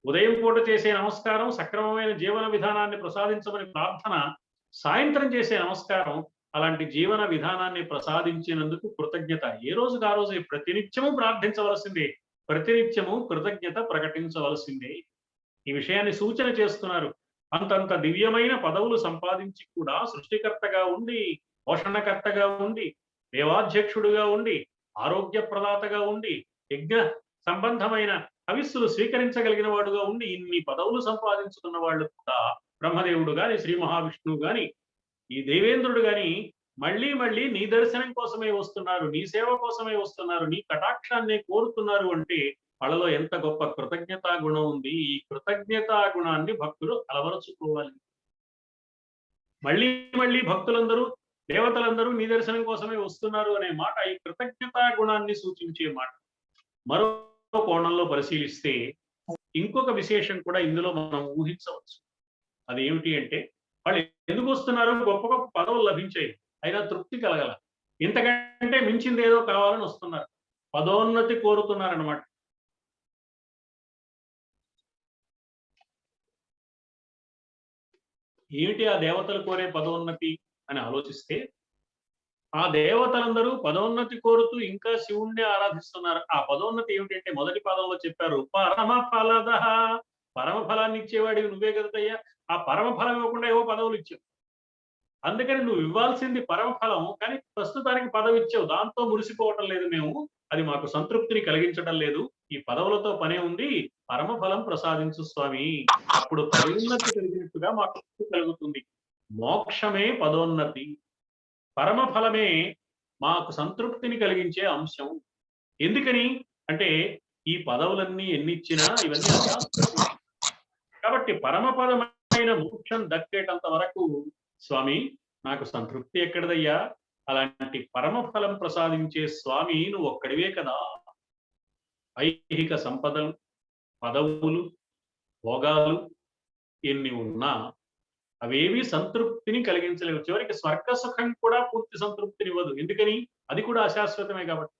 ఉదయం పూట చేసే నమస్కారం సక్రమమైన జీవన విధానాన్ని ప్రసాదించమని ప్రార్థన, సాయంత్రం చేసే నమస్కారం అలాంటి జీవన విధానాన్ని ప్రసాదించినందుకు కృతజ్ఞత. ఏ రోజుకు ఆ రోజు ప్రతినిత్యము ప్రార్థించవలసిందే, ప్రతినిత్యము కృతజ్ఞత ప్రకటించవలసిందే. ఈ విషయాన్ని సూచన చేస్తున్నారు. అంతంత దివ్యమైన పదవులు సంపాదించి కూడా సృష్టికర్తగా ఉండి పోషణకర్తగా ఉండి, దేవాధ్యక్షుడుగా ఉండి, ఆరోగ్య ప్రదాతగా ఉండి, యజ్ఞ సంబంధమైన హవిస్సులు స్వీకరించగలిగిన వాడుగా ఉండి ఇన్ని పదవులు సంపాదించుకున్న వాళ్ళు కూడా బ్రహ్మదేవుడు గాని, శ్రీ మహావిష్ణువు గాని, ఈ దేవేంద్రుడు గాని మళ్ళీ మళ్ళీ నీ దర్శనం కోసమే వస్తున్నారు, నీ సేవ కోసమే వస్తున్నారు, నీ కటాక్షాన్ని కోరుతున్నారు అంటే వాళ్ళలో ఎంత గొప్ప కృతజ్ఞతా గుణం ఉంది. ఈ కృతజ్ఞతా గుణాన్ని భక్తులు అలవరుచుకోవాలి. మళ్ళీ మళ్ళీ భక్తులందరూ, దేవతలందరూ నీ దర్శనం కోసమే వస్తున్నారు అనే మాట ఈ కృతజ్ఞతా గుణాన్ని సూచించే మాట. మరో కోణంలో పరిశీలిస్తే ఇంకొక విశేషం కూడా ఇందులో మనం ఊహించవచ్చు. అదేమిటి అంటే, వాళ్ళు ఎందుకు వస్తున్నారు? గొప్ప గొప్ప పదవులు లభించాయి, అయినా తృప్తి కలగల. ఇంతకంటే మించింది ఏదో కావాలని వస్తున్నారు, పదోన్నతి కోరుతున్నారన్నమాట. ఏమిటి ఆ దేవతలు కోరే పదోన్నతి అని ఆలోచిస్తే, ఆ దేవతలందరూ పదోన్నతి కోరుతూ ఇంకా శివుణ్ణి ఆరాధిస్తున్నారు. ఆ పదోన్నతి ఏమిటంటే మొదటి పదంలో చెప్పారు, పరమ ఫలద. పరమ ఫలాన్ని ఇచ్చేవాడివి నువ్వే కదయ్యా, ఆ పరమ ఫలం ఇవ్వకుండా ఏవో పదవులు ఇచ్చావు. అందుకని నువ్వు ఇవ్వాల్సింది పరమ ఫలం, కానీ ప్రస్తుతానికి పదవి ఇచ్చావు, దాంతో మురిసిపోవటం లేదు మేము, అది మాకు సంతృప్తిని కలిగించడం లేదు, ఈ పదవులతో పనే ఉంది, పరమ ఫలం ప్రసాదించు స్వామి, అప్పుడు పదోన్నతి కలిగినట్టుగా మాకు తృప్తి కలుగుతుంది. మోక్షమే పదోన్నతి, పరమ ఫలమే మాకు సంతృప్తిని కలిగించే అంశం. ఎందుకని అంటే ఈ పదవులన్నీ ఎన్నిచ్చినా ఇవన్నీ అశాశ్వతం. కాబట్టి పరమపదమైన మోక్షం దక్కేటంత వరకు స్వామి నాకు సంతృప్తి ఎక్కడదయ్యా, అలాంటి పరమ ఫలం ప్రసాదించే స్వామి నువ్వు ఒక్కడివే కదా. ఐహిక సంపదలు, పదవులు, భోగాలు ఎన్ని ఉన్నా అవేవి సంతృప్తిని కలిగించలేవు. చివరికి స్వర్గ సుఖం కూడా పూర్తి సంతృప్తినివ్వదు. ఎందుకని? అది కూడా అశాశ్వతమే కాబట్టి.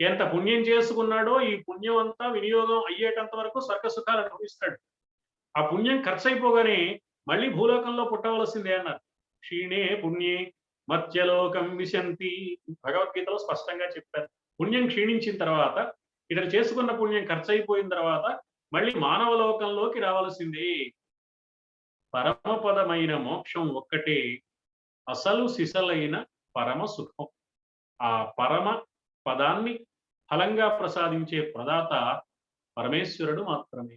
ఎంత పుణ్యం చేసుకున్నాడో ఈ పుణ్యం అంతా వినియోగం అయ్యేటంత వరకు స్వర్గ సుఖాలు అనుభవిస్తాడు. ఆ పుణ్యం ఖర్చు అయిపోగానే మళ్ళీ భూలోకంలో పుట్టవలసిందే అన్నారు. క్షీణే పుణ్యే మత్స్యలోకం విశంతి, భగవద్గీతలో స్పష్టంగా చెప్పారు. పుణ్యం క్షీణించిన తర్వాత, ఇతను చేసుకున్న పుణ్యం ఖర్చు అయిపోయిన తర్వాత మళ్ళీ మానవ లోకంలోకి రావాల్సిందే. పరమపదమైన మోక్షం ఒక్కటే అసలు సిసలైన పరమ సుఖం. ఆ పరమ పదాన్ని ఫలంగా ప్రసాదించే ప్రదాత పరమేశ్వరుడు మాత్రమే.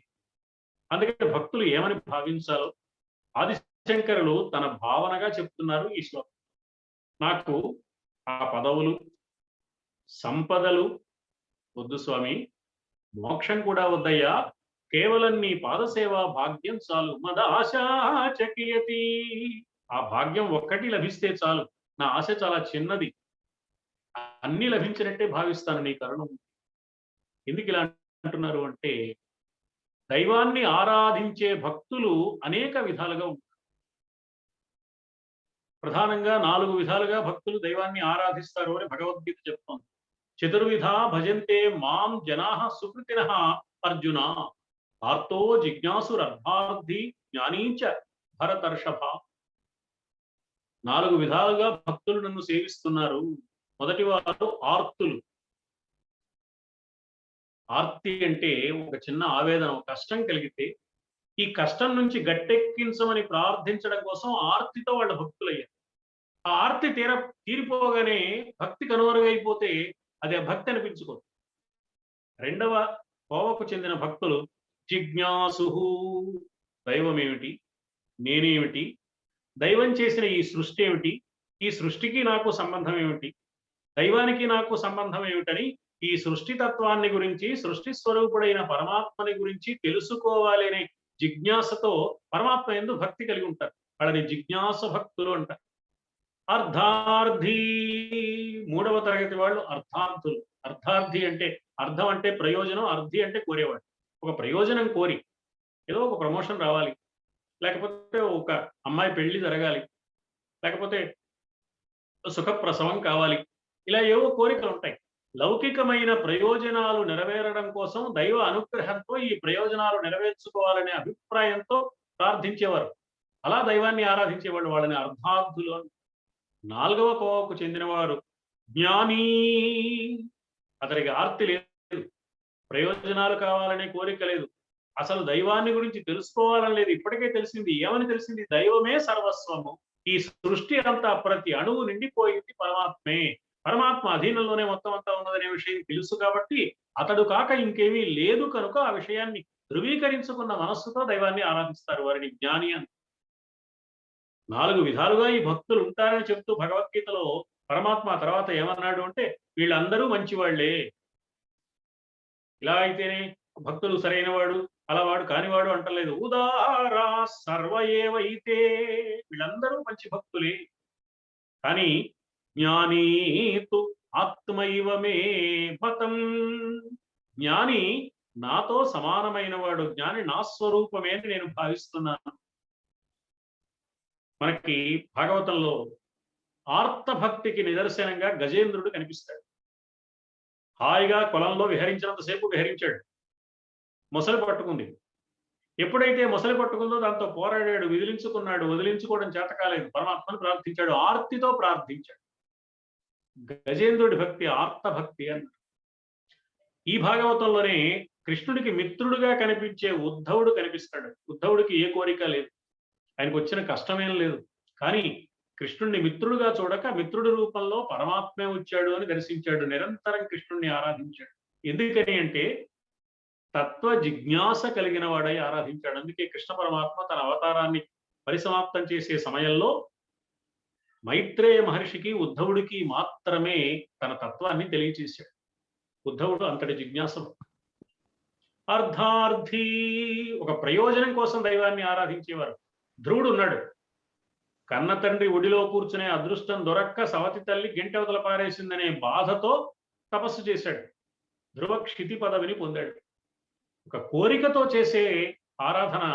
అందుకని భక్తులు ఏమని భావించాలో ఆదిశంకరులు తన భావనగా చెప్తున్నారు ఈ శ్లోకం. నాకు ఆ పదవులు, సంపదలు వద్దు స్వామి, మోక్షం కూడా వద్దయ్యా, కేవలం నీ పాదసేవా భాగ్యం చాలు. మద ఆశాచకియతి, ఆ భాగ్యం ఒక్కటి లభిస్తే చాలు, నా ఆశ చాలా చిన్నది, అన్ని లభించినట్టే భావిస్తాను నీ కరుణ. ఎందుకు ఇలా అంటున్నారు అంటే, దైవాన్ని ఆరాధించే భక్తులు అనేక విధాలుగా ఉంటారు. ప్రధానంగా 4 విధాలుగా భక్తులు దైవాన్ని ఆరాధిస్తారు అని భగవద్గీత చెప్తోంది. చతుర్విధ భజంతే మాం జనాః సుకృతినః అర్జున, ఆర్తో జిజ్ఞాసురర్థార్థి జ్ఞానీచ భరతర్షభ. 4 విధాలుగా భక్తులు నన్ను సేవిస్తున్నారు. మొదటి వారు ఆర్తులు. ఆర్తి అంటే ఒక చిన్న ఆవేదన, ఒక కష్టం కలిగితే ఈ కష్టం నుంచి గట్టెక్కించమని ప్రార్థించడం కోసం ఆర్తితో వాళ్ళ భక్తులయ్యారు. ఆ ఆర్తి తీరిపోగానే భక్తి కనుమరుగైపోతే అది ఆ భక్తి అనిపించుకోదు. రెండవ కోవకు చెందిన భక్తులు జిజ్ఞాసు. దైవం ఏమిటి, నేనేమిటి, దైవం చేసిన ఈ సృష్టి ఏమిటి, ఈ సృష్టికి నాకు సంబంధం ఏమిటి, దైవానికి నాకు సంబంధం ఏమిటని ఈ సృష్టి తత్వాన్ని గురించి, సృష్టి స్వరూపుడైన పరమాత్మని గురించి తెలుసుకోవాలి అనే జిజ్ఞాసతో పరమాత్మ యందు భక్తి కలిగి ఉంటారు. వాళ్ళని జిజ్ఞాస భక్తులు అంటారు. అర్థార్థి, 3వ తరగతి వాళ్ళు అర్థార్థులు. అర్థార్థి అంటే అర్థం అంటే ప్రయోజనం, అర్థి అంటే కోరేవాడు. ఒక ప్రయోజనం కోరి, ఏదో ఒక ప్రమోషన్ రావాలి, లేకపోతే ఒక అమ్మాయి పెళ్లి జరగాలి, లేకపోతే సుఖప్రసవం కావాలి, ఇలా ఏవో కోరికలు ఉంటాయి. లౌకికమైన ప్రయోజనాలు నెరవేరడం కోసం దైవ అనుగ్రహంతో ఈ ప్రయోజనాలు నెరవేర్చుకోవాలనే అభిప్రాయంతో ప్రార్థించేవారు. అలా దైవాన్ని ఆరాధించేవాళ్ళు, వాళ్ళని అర్థార్థులు. 4వ కోవకు చెందినవారు జ్ఞాని. అతనికి ఆర్తి లేదు, ప్రయోజనాలు కావాలనే కోరిక లేదు, అసలు దైవాన్ని గురించి తెలుసుకోవాలని లేదు. ఇప్పటికే తెలిసింది, ఏమని తెలిసింది? దైవమే సర్వస్వము, ఈ సృష్టి అంతా ప్రతి అణువు నిండిపోయింది పరమాత్మే, పరమాత్మ అధీనంలోనే మొత్తం అంతా ఉన్నదనే విషయం తెలుసు కాబట్టి అతడు కాక ఇంకేమీ లేదు కనుక ఆ విషయాన్ని ధృవీకరించుకున్న మనస్సుతో దైవాన్ని ఆరాధిస్తారు. వారిని జ్ఞాని అని. 4 విధాలుగా ఈ భక్తులు ఉంటారని చెప్తూ భగవద్గీతలో పరమాత్మ తర్వాత ఏమన్నాడు అంటే, వీళ్ళందరూ మంచివాళ్లే. ఇలా అయితేనే భక్తులు సరైన వాడు, అలవాడు కానివాడు అంటలేదు. ఉదారా సర్వ ఏవైతే, వీళ్ళందరూ మంచి భక్తులే. కానీ జ్ఞానీతు ఆత్మైవ మే మతం, జ్ఞాని నాతో సమానమైన వాడు, జ్ఞాని నా స్వరూపమే అని నేను భావిస్తున్నాను. మనకి భాగవతంలో ఆర్తభక్తికి నిదర్శనంగా గజేంద్రుడు కనిపిస్తాడు. హాయిగా పొలంలో విహరించినంతసేపు విహరించాడు. మొసలి పట్టుకుంది. ఎప్పుడైతే మొసలి పట్టుకుందో దాంతో పోరాడాడు, విదిలించుకున్నాడు. వదిలించుకోవడం చేత కాలేదు. పరమాత్మను ప్రార్థించాడు, ఆర్తితో ప్రార్థించాడు. గజేంద్రుడి భక్తి ఆర్తభక్తి అన్నారు. ఈ భాగవతంలోనే కృష్ణుడికి మిత్రుడుగా కనిపించే ఉద్ధవుడు కనిపిస్తాడు. ఉద్ధవుడికి ఏ కోరిక లేదు, ఆయనకు వచ్చిన కష్టమేం లేదు. కానీ కృష్ణుడిని మిత్రుడుగా చూడక మిత్రుడి రూపంలో పరమాత్మే వచ్చాడు అని దర్శించాడు. నిరంతరం కృష్ణుడిని ఆరాధించాడు. ఎందుకని అంటే తత్వ జిజ్ఞాస కలిగిన వాడై ఆరాధించాడు. అందుకే కృష్ణ పరమాత్మ తన అవతారాన్ని పరిసమాప్తం చేసే సమయంలో మైత్రేయ మహర్షికి ఉద్ధవుడికి మాత్రమే తన తత్వాన్ని తెలియచేశాడు. ఉద్ధవుడు అంతటి జిజ్ఞాసలు. అర్ధార్థి, ఒక ప్రయోజనం కోసం దైవాన్ని ఆరాధించేవారు. ధ్రువుడు ఉన్నాడు. కన్న తండ్రి ఒడిలో కూర్చునే అదృష్టం దొరక్క సవతి తల్లి గెంటెవతల పారేసిందనే బాధతో తపస్సు చేశాడు. ధ్రువ క్షితి పదవిని పొందాడు. ఒక కోరికతో చేసే ఆరాధన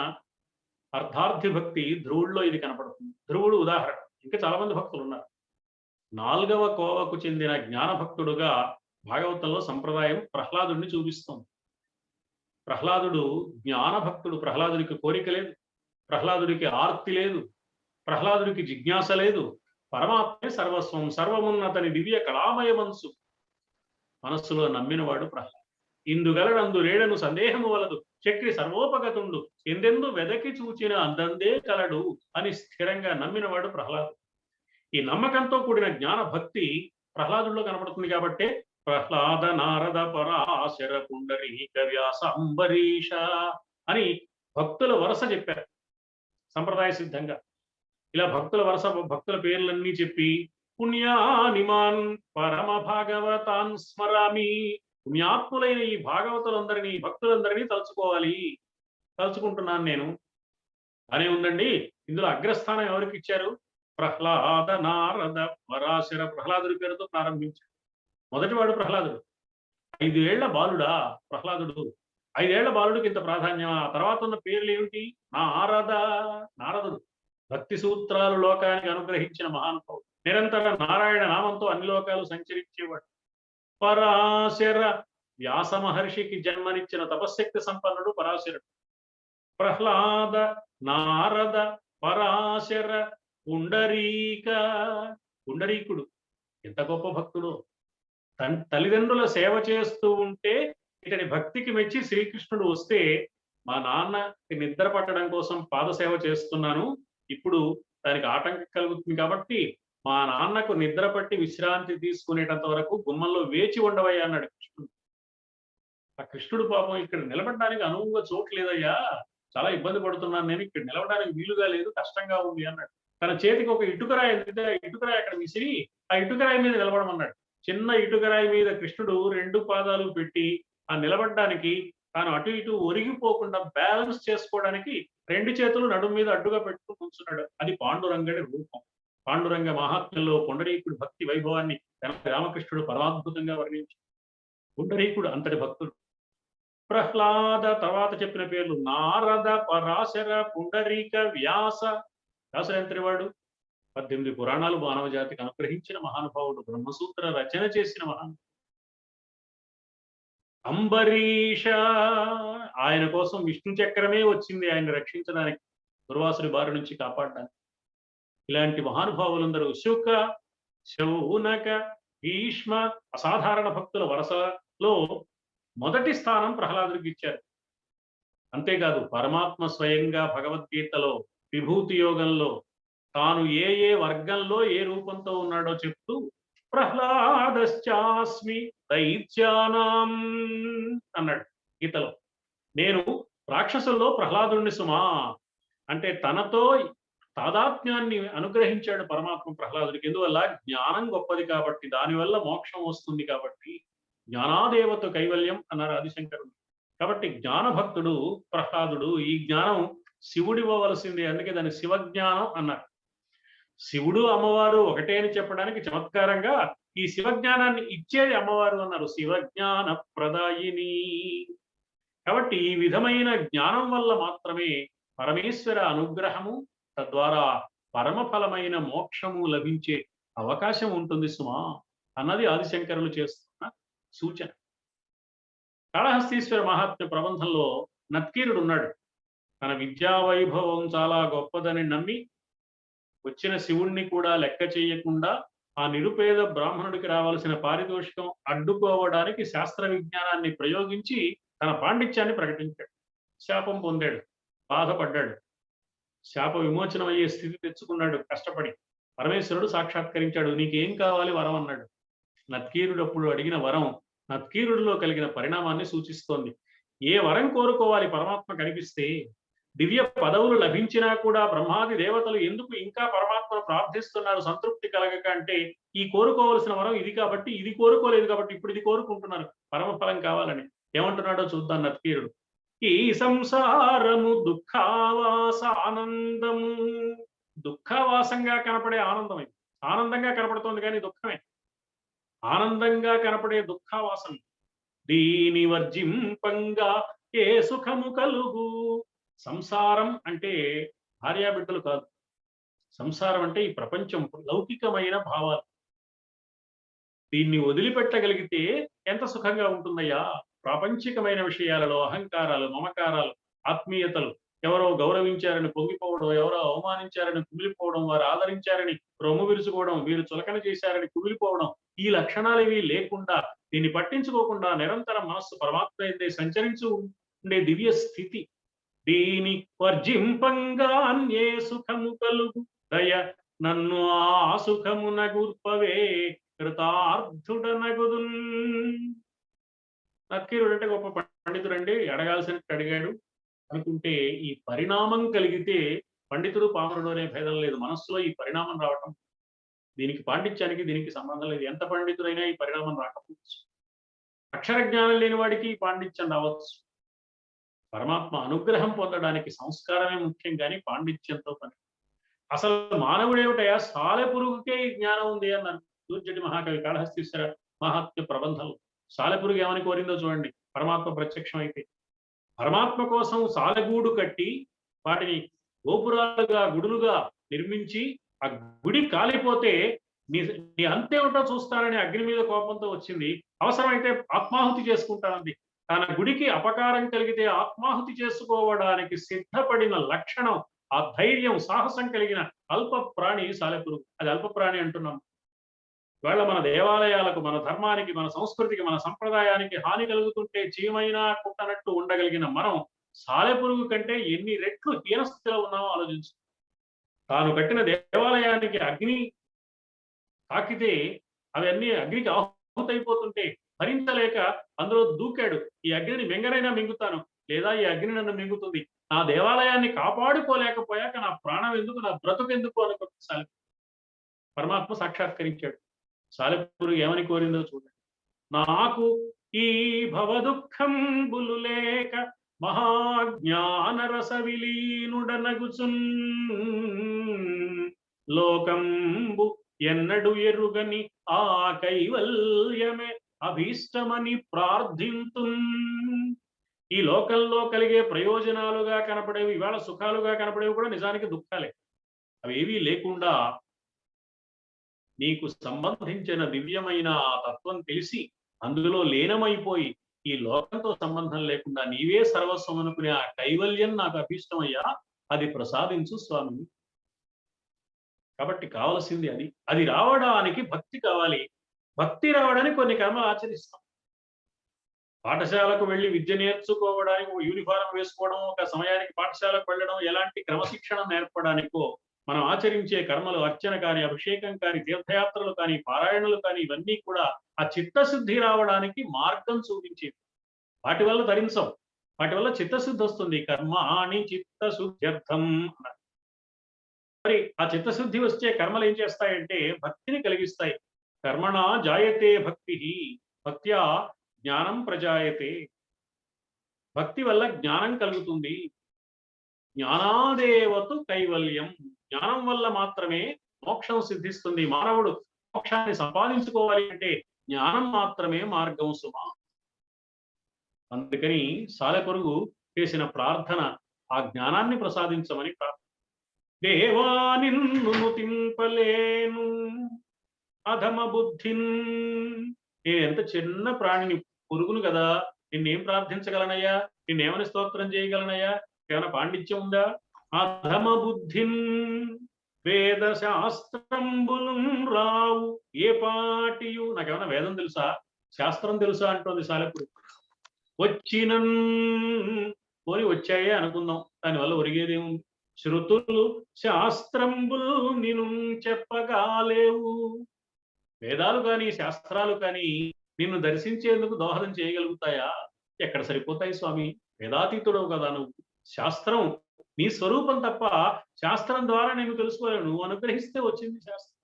అర్ధార్థి భక్తి ధ్రువుడిలో ఇది కనపడుతుంది. ధ్రువుడు ఉదాహరణ. ఇంకా చాలా మంది భక్తులు ఉన్నారు. 4వ కోవకు చెందిన జ్ఞాన భక్తుడుగా భాగవతంలో సంప్రదాయం ప్రహ్లాదుడిని చూపిస్తుంది. ప్రహ్లాదుడు జ్ఞాన భక్తుడు. ప్రహ్లాదుడికి కోరిక లేదు, ప్రహ్లాదుడికి ఆర్తి లేదు, ప్రహ్లాదుడికి జిజ్ఞాస లేదు. పరమాత్మే సర్వస్వం, సర్వమున్నతని దివ్య కళామయ మనస్సు. మనస్సులో నమ్మినవాడు ప్రహ్లాదు. ఇందుగలడందు రేడను సందేహము వలదు, చక్రి సర్వోపగతుండు, ఎందెందు వెదకి చూచిన అందందే కలడు అని స్థిరంగా నమ్మినవాడు ప్రహ్లాదు. ఈ నమ్మకంతో కూడిన జ్ఞాన భక్తి ప్రహ్లాదుడిలో కనపడుతుంది. కాబట్టే ప్రహ్లాద నారద పరాశర పుండరీక వ్యాస అంబరీష అని భక్తుల వరుస చెప్పారు సంప్రదాయ సిద్ధంగా. ఇలా భక్తుల వరుస, భక్తుల పేర్లన్నీ చెప్పి పుణ్యానిమాన్ పరమ భాగవతాన్ స్మరామి, పుణ్యాత్ములైన ఈ భాగవతులందరినీ, భక్తులందరినీ తలుచుకుంటున్నాను నేను అనే ఉందండి. ఇందులో అగ్రస్థానం ఎవరికి ఇచ్చారు? ప్రహ్లాద నారద పరాశర, ప్రహ్లాదుడి పేరుతో ప్రారంభించారు. మొదటివాడు ప్రహ్లాదుడు. 5 ఏళ్ల బాలుడా ప్రహ్లాదుడు. 5 ఏళ్ల బాలుడికి ఇంత ప్రాధాన్యం. ఆ తర్వాత ఉన్న పేర్లు ఏమిటి? నారదుడు భక్తి సూత్రాలు లోకానికి అనుగ్రహించిన మహానుభావుడు. నిరంతర నారాయణ నామంతో అన్ని లోకాలు సంచరించేవాడు. పరాశర, వ్యాస మహర్షికి జన్మనిచ్చిన తపశ్శక్తి సంపన్నుడు పరాశరుడు. ప్రహ్లాద, నారద, పరాశర, పుండరీకుడు ఎంత గొప్ప భక్తుడు. తల్లిదండ్రుల సేవ చేస్తూ ఉంటే ఇతని భక్తికి మెచ్చి శ్రీకృష్ణుడు వస్తే, మా నాన్నకి నిద్ర పట్టడం కోసం పాదసేవ చేస్తున్నాను, ఇప్పుడు దానికి ఆటంకం కలుగుతుంది కాబట్టి మా నాన్నకు నిద్ర పట్టి విశ్రాంతి తీసుకునేటంత వరకు గుమ్మంలో వేచి ఉండవయ్యా అన్నాడు కృష్ణుడు. ఆ కృష్ణుడు పాపం ఇక్కడ నిలబడడానికి అనువుగా చోటు లేదయ్యా, చాలా ఇబ్బంది పడుతున్నాను నేను, ఇక్కడ నిలబడడానికి వీలుగా లేదు, కష్టంగా ఉంది అన్నాడు. తన చేతికి ఒక ఇటుకరాయి అందితే ఆ ఇటుకరాయి అక్కడ విసిరి ఆ ఇటుకరాయి మీద నిలబడమన్నాడు. చిన్న ఇటుకరాయి మీద కృష్ణుడు 2 పాదాలు పెట్టి ఆ నిలబడడానికి, తాను అటు ఇటు ఒరిగిపోకుండా బ్యాలెన్స్ చేసుకోవడానికి 2 చేతులు నడుము మీద అడ్డుగా పెట్టుకుని కూర్చున్నాడు. అది పాండురంగడి రూపం. పాండురంగ మహాత్మ్యంలో పుండరీకుడు భక్తి వైభవాన్ని రామకృష్ణుడు పరమాద్భుతంగా వర్ణించాడు. పుండరీకుడు అంతటి భక్తుడు. ప్రహ్లాద తర్వాత చెప్పిన పేర్లు నారద, పరాశర, పుండరీక, వ్యాస. వ్యాసుడు వాడు 18 పురాణాలు మానవ జాతికి అనుగ్రహించిన మహానుభావుడు. బ్రహ్మసూత్ర రచన చేసిన మహానుభావుడు. అంబరీష, ఆయన కోసం విష్ణు చక్రమే వచ్చింది ఆయన్ని రక్షించడానికి, దుర్వాసుడి బారి నుంచి కాపాడడానికి. ఇలాంటి మహానుభావులందరూ శుక, శౌనక, భీష్మ అసాధారణ భక్తుల వరసలో మొదటి స్థానం ప్రహ్లాదుడికి ఇచ్చారు. అంతేకాదు పరమాత్మ స్వయంగా భగవద్గీతలో విభూతి యోగంలో తాను ఏ ఏ వర్గంలో ఏ రూపంతో ఉన్నాడో చెప్తూ ప్రహ్లాదశ్చాస్మి దైత్యానాం అన్నాడు గీతలో. నేను రాక్షసుల్లో ప్రహ్లాదుణ్ణి సుమా అంటే తనతో తాదాత్మ్యాన్ని అనుగ్రహించాడు పరమాత్మ ప్రహ్లాదుడికి. ఎందువల్ల జ్ఞానం గొప్పది కాబట్టి, దానివల్ల మోక్షం వస్తుంది కాబట్టి. జ్ఞానాదేవత కైవల్యం అన్నారు ఆదిశంకరుడు. కాబట్టి జ్ఞానభక్తుడు ప్రహ్లాదుడు. ఈ జ్ఞానం శివుడు ఇవ్వవలసింది, అందుకే దాన్ని శివజ్ఞానం అన్నారు. శివుడు అమ్మవారు ఒకటే అని చెప్పడానికి చమత్కారంగా ఈ శివజ్ఞానాన్ని ఇచ్చేది అమ్మవారు అన్నారు, శివజ్ఞాన ప్రదాయిని. కాబట్టి ఈ విధమైన జ్ఞానం వల్ల మాత్రమే పరమేశ్వర అనుగ్రహము, తద్వారా పరమఫలమైన మోక్షము లభించే అవకాశం ఉంటుంది సుమా అన్నది ఆదిశంకరులు చేస్తున్న సూచన. కాళహస్తీశ్వర మహాత్మ్య ప్రబంధంలో నత్కీరుడు ఉన్నాడు. తన విద్యా వైభవం చాలా గొప్పదని నమ్మి వచ్చిన శివుణ్ణి కూడా లెక్క చేయకుండా ఆ నిరుపేద బ్రాహ్మణుడికి రావాల్సిన పారితోషికం అడ్డుకోవడానికి శాస్త్ర విజ్ఞానాన్ని ప్రయోగించి తన పాండిత్యాన్ని ప్రకటించాడు. శాపం పొందాడు, బాధపడ్డాడు, శాప విమోచనం అయ్యే స్థితి తెచ్చుకున్నాడు కష్టపడి. పరమేశ్వరుడు సాక్షాత్కరించాడు. నీకేం కావాలి వరం అన్నాడు. నత్కీరుడు అప్పుడు అడిగిన వరం నత్కీరుడిలో కలిగిన పరిణామాన్ని సూచిస్తోంది. ఏ వరం కోరుకోవాలి పరమాత్మ కనిపిస్తే? దివ్య పదవులు లభించినా కూడా బ్రహ్మాది దేవతలు ఎందుకు ఇంకా పరమాత్మను ప్రార్థిస్తున్నారు సంతృప్తి కలగక అంటే, ఈ కోరుకోవలసిన వరం ఇది కాబట్టి, ఇది కోరుకోలేదు కాబట్టి ఇప్పుడు ఇది కోరుకుంటున్నారు పరమఫలం కావాలని. ఏమంటున్నాడో చూద్దాం నత్కీరుడు. ఈ సంసారము దుఃఖావాస ఆనందము. దుఃఖావాసంగా కనపడే ఆనందం ఇది. ఆనందంగా కనపడుతోంది కానీ దుఃఖమే. ఆనందంగా కనపడే దుఃఖావాసం. దీని వర్జింపంగా ఏ సుఖము కలుగు. సంసారం అంటే భార్యాబిడ్డలు కాదు. సంసారం అంటే ఈ ప్రపంచం, లౌకికమైన భావాలు. దీన్ని వదిలిపెట్టగలిగితే ఎంత సుఖంగా ఉంటుందయ్యా. ప్రాపంచికమైన విషయాలలో అహంకారాలు, మమకారాలు, ఆత్మీయతలు, ఎవరో గౌరవించారని పొంగిపోవడం, ఎవరో అవమానించారని కుమిలిపోవడం, వారు ఆదరించారని రొమ్ము విరుచుకోవడం, వీరు చులకన చేశారని కుమిలిపోవడం, ఈ లక్షణాలు ఇవి లేకుండా, దీన్ని పట్టించుకోకుండా నిరంతరం మనస్సు పరమాత్మ అయితే సంచరించు ఉండే దివ్య స్థితి. దీని వర్జింపంగా అన్యే సుఖము కలుగు దయ నన్ను ఆ సుఖమున గుర్పవే కృతార్థుడనగుదు. నత్కీరుడు అంటే గొప్ప పండితుడండి, అడగాల్సినట్టు అడిగాడు అనుకుంటే ఈ పరిణామం కలిగితే పండితుడు పామరుడు అనే భేదం లేదు. మనస్సులో ఈ పరిణామం రావటం, దీనికి పాండిత్యానికి దీనికి సంబంధం లేదు. ఎంత పండితుడైనా ఈ పరిణామం రాకపోవచ్చు. అక్షర జ్ఞానం లేని వాడికి ఈ పాండిత్యం రావచ్చు. పరమాత్మ అనుగ్రహం పొందడానికి సంస్కారమే ముఖ్యం కానీ పాండిత్యంతో పని. అసలు మానవుడేమిటయా, సాలెపురుగుకే ఈ జ్ఞానం ఉంది అన్నారు దూర్జటి మహాకవి కాళహస్తీశ్వర మహాత్మ్య ప్రబంధంలో. సాలెపురుగు ఏమని కోరిందో చూడండి పరమాత్మ ప్రత్యక్షం అయితే. పరమాత్మ కోసం సాలెగూడు కట్టి వాటిని గోపురాలుగా, గుడులుగా నిర్మించి ఆ గుడి కాలిపోతే నీ అంతేమిటో చూస్తానని అగ్ని మీద కోపంతో వచ్చింది. అవసరమైతే ఆత్మాహుతి చేసుకుంటానంది. తన గుడికి అపకారం కలిగితే ఆత్మాహుతి చేసుకోవడానికి సిద్ధపడిన లక్షణం, ఆ ధైర్యం, సాహసం కలిగిన అల్ప ప్రాణి సాలెపురుగు. అది అల్ప ప్రాణి అంటున్నాం. ఇవాళ మన దేవాలయాలకు, మన ధర్మానికి, మన సంస్కృతికి, మన సంప్రదాయానికి హాని కలుగుతుంటే చీమైనా కుట్టనట్టు ఉండగలిగిన మనం సాలెపురుగు కంటే ఎన్ని రెట్లు హీనస్థితిలో ఉన్నామో ఆలోచించు. తాను కట్టిన దేవాలయానికి అగ్ని తాకితే అవన్నీ అగ్నికి ఆహుతైపోతుంటే భరించలేక అందులో దూకాడు. ఈ అగ్నిని మింగనైనా మింగుతాను, లేదా ఈ అగ్ని నన్ను మింగుతుంది, నా దేవాలయాన్ని కాపాడుకోలేకపోయాక నా ప్రాణం ఎందుకు, నా బ్రతుకు ఎందుకు అనుకుంటే సాలెపురుగు. పరమాత్మ సాక్షాత్కరించాడు. సాలెపురుగు ఏమని కోరిందో చూడండి. నాకు ఈ భవదుఃఖంబులు లేక మహాజ్ఞాన రస విలీనుడనగుచున్ లోకంబు ఎన్నడు ఎరుగని ఆ కైవల్యమే అభీష్టమని ప్రార్థింతున్. ఈ లోకంలో కలిగే ప్రయోజనాలుగా కనపడేవి, ఇవాళ సుఖాలుగా కనపడేవి కూడా నిజానికి దుఃఖాలే. అవేవీ లేకుండా నీకు సంబంధించిన దివ్యమైన ఆ తత్వం తెలిసి అందులో లీనమైపోయి ఈ లోకంతో సంబంధం లేకుండా నీవే సర్వస్వం అనుకునే ఆ కైవల్యం నాకు అభీష్టమయ్యా, అది ప్రసాదించు స్వామి. కాబట్టి కావలసింది అది. అది రావడానికి భక్తి కావాలి. భక్తి రావడానికి కొన్ని కర్మలు ఆచరిస్తాం. పాఠశాలకు వెళ్ళి విద్య నేర్చుకోవడానికి ఒక యూనిఫారం వేసుకోవడం, ఒక సమయానికి పాఠశాలకు వెళ్ళడం, ఎలాంటి క్రమశిక్షణ నేర్పడానికో మనం ఆచరించే కర్మలు, అర్చన కానీ, అభిషేకం కానీ, తీర్థయాత్రలు కానీ, పారాయణలు కానీ, ఇవన్నీ కూడా ఆ చిత్తశుద్ధి రావడానికి మార్గం చూపించేవి. వాటి వల్ల ధరించం, వాటి వల్ల చిత్తశుద్ధి వస్తుంది. కర్మాణి చిత్తశుద్ధ్యర్థం అన్నారు. మరి ఆ చిత్తశుద్ధి వచ్చే కర్మలు ఏం చేస్తాయంటే భక్తిని కలిగిస్తాయి. కర్మణ జాయతే భక్తి, భక్త్యా జ్ఞానం ప్రజాయతే. భక్తి వల్ల జ్ఞానం కలుగుతుంది. జ్ఞానాదేవతు కైవల్యం. జ్ఞానం వల్ల మాత్రమే మోక్షం సిద్ధిస్తుంది. మానవుడు మోక్షాన్ని సంపాదించుకోవాలి అంటే జ్ఞానం మాత్రమే మార్గం సుమా. అందుకని సాలెపురుగు చేసిన ప్రార్థన ఆ జ్ఞానాన్ని ప్రసాదించమని ప్రార్థన. దేవా నిన్ను తింపలేను అధమ బుద్ధిన్. నేను ఎంత చిన్న ప్రాణిని, పురుగును కదా, నిన్నేం ప్రార్థించగలనయ్యా? నిన్నేమని స్తోత్రం చేయగలనయ్యా? ఏమైనా పాండిత్యం ఉందా? అధమ బుద్ధిన్ వేద శాస్త్రంబులు రావు ఏ పాటియు. నాకేమన్నా వేదం తెలుసా, శాస్త్రం తెలుసా అంటోంది సాలెపురుగు. వచ్చినన్ పోని వచ్చాయే అనుకుందాం, దానివల్ల ఒరిగేదేముంది? శృతులు శాస్త్రంబులు నిన్ను చెప్పగాలేవు. వేదాలు కానీ శాస్త్రాలు కానీ నిన్ను దర్శించేందుకు దోహదం చేయగలుగుతాయా? ఎక్కడ సరిపోతాయి స్వామి? వేదాతీతుడవు కదా నువ్వు. శాస్త్రం నీ స్వరూపం తప్ప శాస్త్రం ద్వారా నేను తెలుసుకోలేను. నువ్వు అనుగ్రహిస్తే వచ్చింది శాస్త్రం.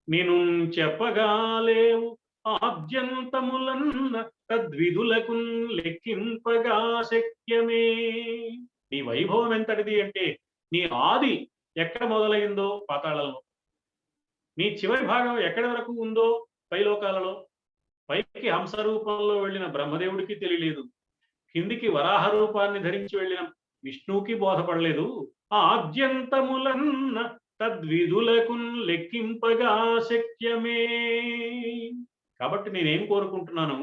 నేను చెప్పగాలేవు ఆద్యంతములన్న తద్విధులకు లెక్కింపగా శక్యమే. నీ వైభవం ఎంతటిది అంటే నీ ఆది ఎక్కడ మొదలైందో పాతాళంలో, నీ చివరి భాగం ఎక్కడి వరకు ఉందో పైలోకాలలో. పైకి హంస రూపంలో వెళ్ళిన బ్రహ్మదేవుడికి తెలియలేదు, కిందికి వరాహ రూపాన్ని ధరించి వెళ్ళిన విష్ణువుకి బోధపడలేదు. ఆద్యంతములన్న తద్విధులకు లెక్కింపగా శక్యమే. కాబట్టి నేనేం కోరుకుంటున్నాను?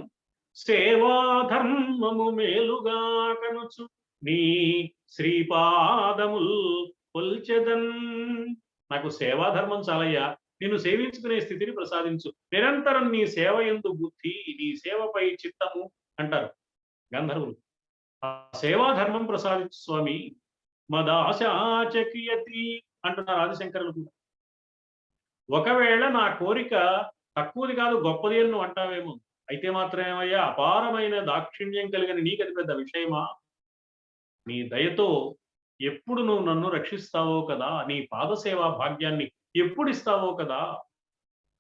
సేవాధర్మము మేలుగా కనుచు నీ శ్రీపాదముల్ కొల్చెదన్. నాకు సేవాధర్మం చాలయ్యా, నిన్ను సేవించుకునే స్థితిని ప్రసాదించు. నిరంతరం నీ సేవ యందు బుద్ధి, నీ సేవపై చిత్తము అంటారు గంధర్వులు. ఆ సేవాధర్మం ప్రసాదించు స్వామి. మదాశాచకియతి అంటున్నారు ఆదిశంకరులు కూడా. ఒకవేళ నా కోరిక తక్కువది కాదు గొప్పది అని నువ్వు అంటావేమో, అయితే మాత్రమేమయ్యా అపారమైన దాక్షిణ్యం కలిగిన నీకది పెద్ద విషయమా? నీ దయతో ఎప్పుడు నువ్వు నన్ను రక్షిస్తావో కదా, నీ పాదసేవా భాగ్యాన్ని ఎప్పుడు ఇస్తావో కదా.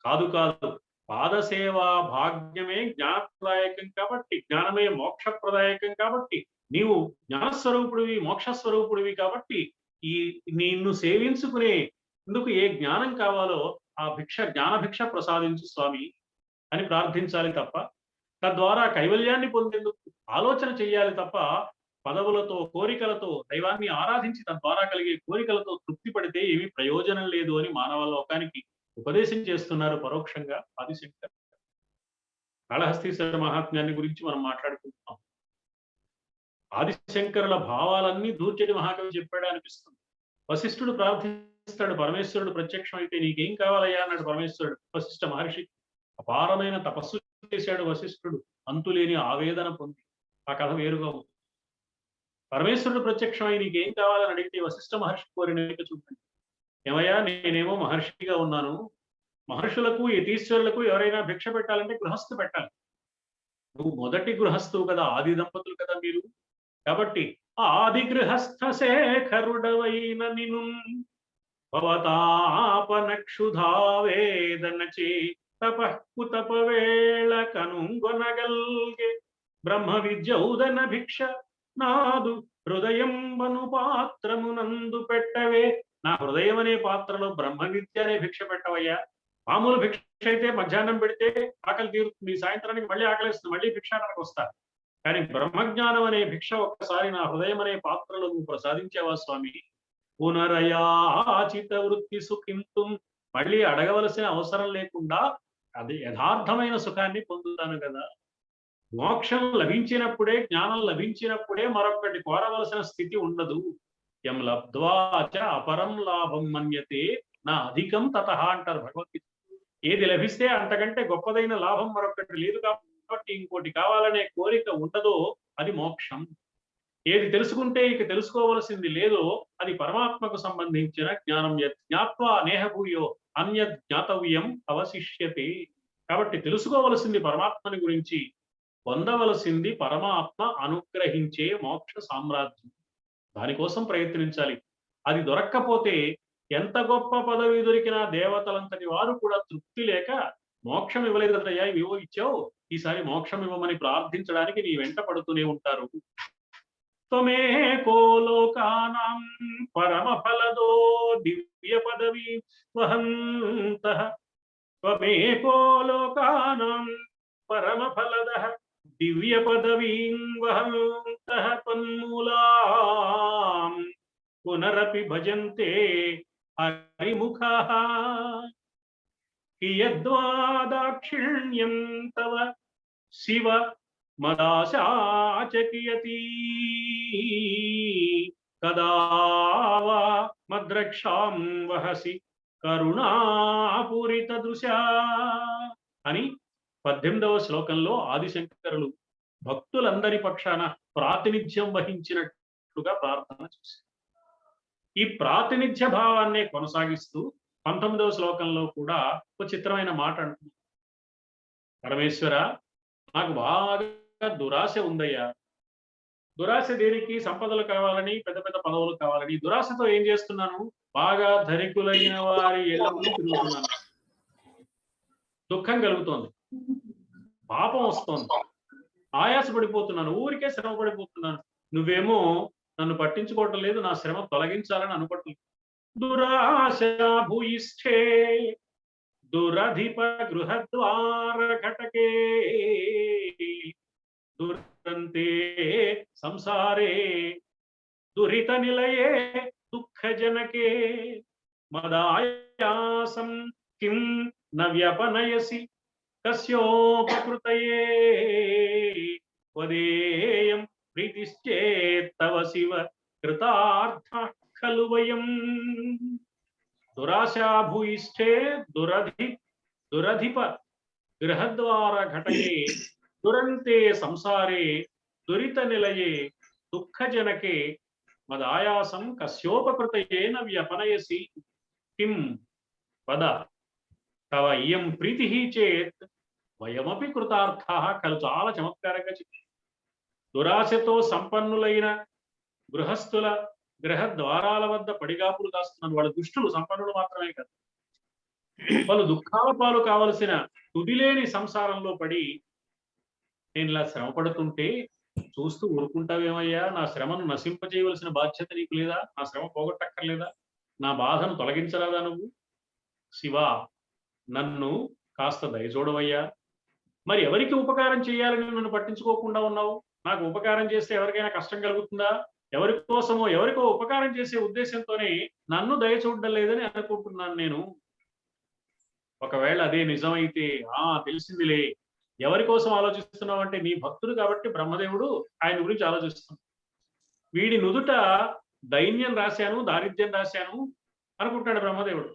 కాదు కాదు, పాదసేవా భాగ్యమే జ్ఞానప్రదాయకం కాబట్టి, జ్ఞానమే మోక్షప్రదాయకం కాబట్టి, నీవు జ్ఞానస్వరూపుడివి, మోక్షస్వరూపుడివి కాబట్టి ఈ నిన్ను సేవించుకునే ఇందుకు ఏ జ్ఞానం కావాలో ఆ భిక్ష, జ్ఞానభిక్ష ప్రసాదించు స్వామి అని ప్రార్థించాలి తప్ప, తద్వారా కైవల్యాన్ని పొందేందుకు ఆలోచన చేయాలి తప్ప, పదవులతో కోరికలతో దైవాన్ని ఆరాధించి తద్వారా కలిగే కోరికలతో తృప్తి పడితే ఏమీ ప్రయోజనం లేదు అని మానవ లోకానికి ఉపదేశం చేస్తున్నారు పరోక్షంగా ఆదిశంకర్. కాళహస్తీశ్వర మహాత్మ్యాన్ని గురించి మనం మాట్లాడుకుంటున్నాం. ఆదిశంకరుల భావాలన్నీ దూర్చటి మహాకవి చెప్పాడు అనిపిస్తుంది. వశిష్ఠుడు ప్రార్థిస్తాడు, పరమేశ్వరుడు ప్రత్యక్షం అయితే నీకేం కావాలయ్యా అన్నాడు పరమేశ్వరుడు వశిష్ఠ మహర్షి. అపారమైన తపస్సు చేశాడు వశిష్ఠుడు, అంతులేని ఆవేదన పొంది. ఆ కథ వేరుగా ఉంది. పరమేశ్వరుడు ప్రత్యక్షమై నీకేం కావాలని అడిగితే వశిష్ఠ మహర్షి కోరిన చూడండి. ఏమయ్యా, నేనేమో మహర్షిగా ఉన్నాను, మహర్షులకు యతీశ్వరులకు ఎవరైనా భిక్ష పెట్టాలంటే గృహస్థు పెట్టాలి. నువ్వు మొదటి గృహస్థువు కదా, ఆది దంపతులు కదా మీరు. కాబట్టి ఆది గృహస్థ శేఖరుడవైన నిను భవతాపనక్షుధావేదనచే తపవేళ కనుగొనగల్గే బ్రహ్మ విద్యౌదన భిక్ష నాదు హృదయం వను పాత్రమునందు పెట్టవే. నా హృదయం అనే పాత్రలో బ్రహ్మ విద్య అనే భిక్ష పెట్టవయ్యా. మామూలు భిక్ష అయితే మధ్యాహ్నం పెడితే ఆకలి తీరుతుంది, సాయంత్రానికి మళ్ళీ ఆకలిస్తుంది, మళ్ళీ భిక్షాటనకు వస్తా. కానీ బ్రహ్మజ్ఞానం అనే భిక్ష ఒక్కసారి నా హృదయం అనే పాత్రలో నువ్వు ప్రసాదించావా స్వామి. పునరయాచిత వృత్తి సుఖింతుం. మళ్ళీ అడగవలసిన అవసరం లేకుండా అది యథార్థమైన సుఖాన్ని పొందుతాను కదా. మోక్షం లభించినప్పుడే, జ్ఞానం లభించినప్పుడే మరొకటి కోరవలసిన స్థితి ఉండదు. యం లబ్ధ్వాచ అపరం లాభం మన్యతే నా అధికం తతః అంటారు భగవద్గీత. ఏది లభిస్తే అంతకంటే గొప్పదైన లాభం మరొకటి లేదు కాబట్టి ఇంకోటి కావాలనే కోరిక ఉండదో అది మోక్షం. ఏది తెలుసుకుంటే ఇక తెలుసుకోవలసింది లేదో అది పరమాత్మకు సంబంధించిన జ్ఞానం. జ్ఞాత్వా నేహభూయో అన్యద్ జ్ఞాతవ్యం అవశిష్యతే. కాబట్టి తెలుసుకోవలసింది పరమాత్మని గురించి, పొందవలసింది పరమాత్మ అనుగ్రహించే మోక్ష సామ్రాజ్యం. దానికోసం ప్రయత్నించాలి. అది దొరక్కపోతే ఎంత గొప్ప పదవి దొరికినా దేవతలంతటి వారు కూడా తృప్తి లేక మోక్షం ఇవ్వలేదు కదయ్యా, ఇవో ఇచ్చావు, ఈసారి మోక్షం ఇవ్వమని ప్రార్థించడానికి నీ వెంట పడుతూనే ఉంటారు. త్వమేకో లోకానాం పరమ ఫలదో దివ్య పదవి వహంతః. త్వమేకో లోకానాం పరమ ఫలదః దివ్య పదవీం వహంతః తన్మూలాం పునరపి భజంతే హరిముఖః. కియద్వా దాక్షిణ్యం తవ శివ మదాశాచకియతి కదా వా మద్రక్షాం వహసి కరుణాపూరిత దృశా అని 18వ శ్లోకంలో ఆదిశంకరులు భక్తులందరి పక్షాన ప్రాతినిధ్యం వహించినట్లుగా ప్రార్థన చేశారు. ఈ ప్రాతినిధ్య భావాన్నే కొనసాగిస్తూ 19వ శ్లోకంలో కూడా ఒక చిత్రమైన మాట అంటుంది. పరమేశ్వర, నాకు బాగా దురాశ ఉందయ్యా. దురాశ దేనికి? సంపదలు కావాలని, పెద్ద పెద్ద పదవులు కావాలని. దురాశతో ఏం చేస్తున్నాను? బాగా ధనికులైన వారి ఇళ్లలో తిరుగుతున్నాను. దుఃఖం కలుగుతోంది, పాపం వస్తోంది, ఆయాస పడిపోతున్నాను, ఊరికే శ్రమ పడిపోతున్నాను. నువ్వేమో నన్ను పట్టించుకోవటం లేదు, నా శ్రమ తొలగించాలని అనుకోవట్లేదు. దురాశ భూయిష్ఠే దురధిప గృహద్వార ఘటకే దురంతే సంసారే దురిత నిలయే దుఃఖజనకే మదాయాసం కిం న వ్యపనయసి కస్యోపకృతయే వదేయం ప్రీతిశ్చేత్తవ శివ కృతార్థ ఖలు వయం. దురాశా భూయిష్ఠే దురధిప గృహద్వార ఘటకే దురంతే సంసారే దురిత నిలయే దుఃఖజనకే మదాయాసం కస్యోపకృతయేన వ్యపనయసి కిం వద తవ ఇయం ప్రీతి చేత్ వయమపి కృతార్థాః ఖలు. చాలా చమత్కారంగా చెప్పి, దురాశతో సంపన్నులైన గృహస్థుల గ్రహ ద్వారాల వద్ద పడిగాపులు కాస్తున్నారు. వాళ్ళ దుష్టులు, సంపన్నులు మాత్రమే కాదు, వాళ్ళు దుఃఖాల పాలు కావలసిన తుదిలేని సంసారంలో పడి నేను ఇలా శ్రమ పడుతుంటే చూస్తూ ఊరుకుంటావేమయ్యా? నా శ్రమను నశింపజేయవలసిన బాధ్యత నీకు లేదా? నా శ్రమ పోగొట్టక్కర్లేదా? నా బాధను తొలగించరాదా నువ్వు? శివ, నన్ను కాస్త దయచూడవయ్యా. మరి ఎవరికి ఉపకారం చేయాలని నన్ను పట్టించుకోకుండా ఉన్నావు? నాకు ఉపకారం చేస్తే ఎవరికైనా కష్టం కలుగుతుందా? ఎవరి కోసమో ఎవరికో ఉపకారం చేసే ఉద్దేశంతోనే నన్ను దయచూడడం లేదని అనుకుంటున్నాను నేను. ఒకవేళ అదే నిజమైతే తెలిసిందిలే, ఎవరి కోసం ఆలోచిస్తున్నావు అంటే నీ భక్తుడు కాబట్టి బ్రహ్మదేవుడు ఆయన గురించి ఆలోచిస్తున్నాడు. వీడి నుదుట దైన్యం రాశాను, దారిద్ర్యం రాశాను అనుకుంటాడు బ్రహ్మదేవుడు.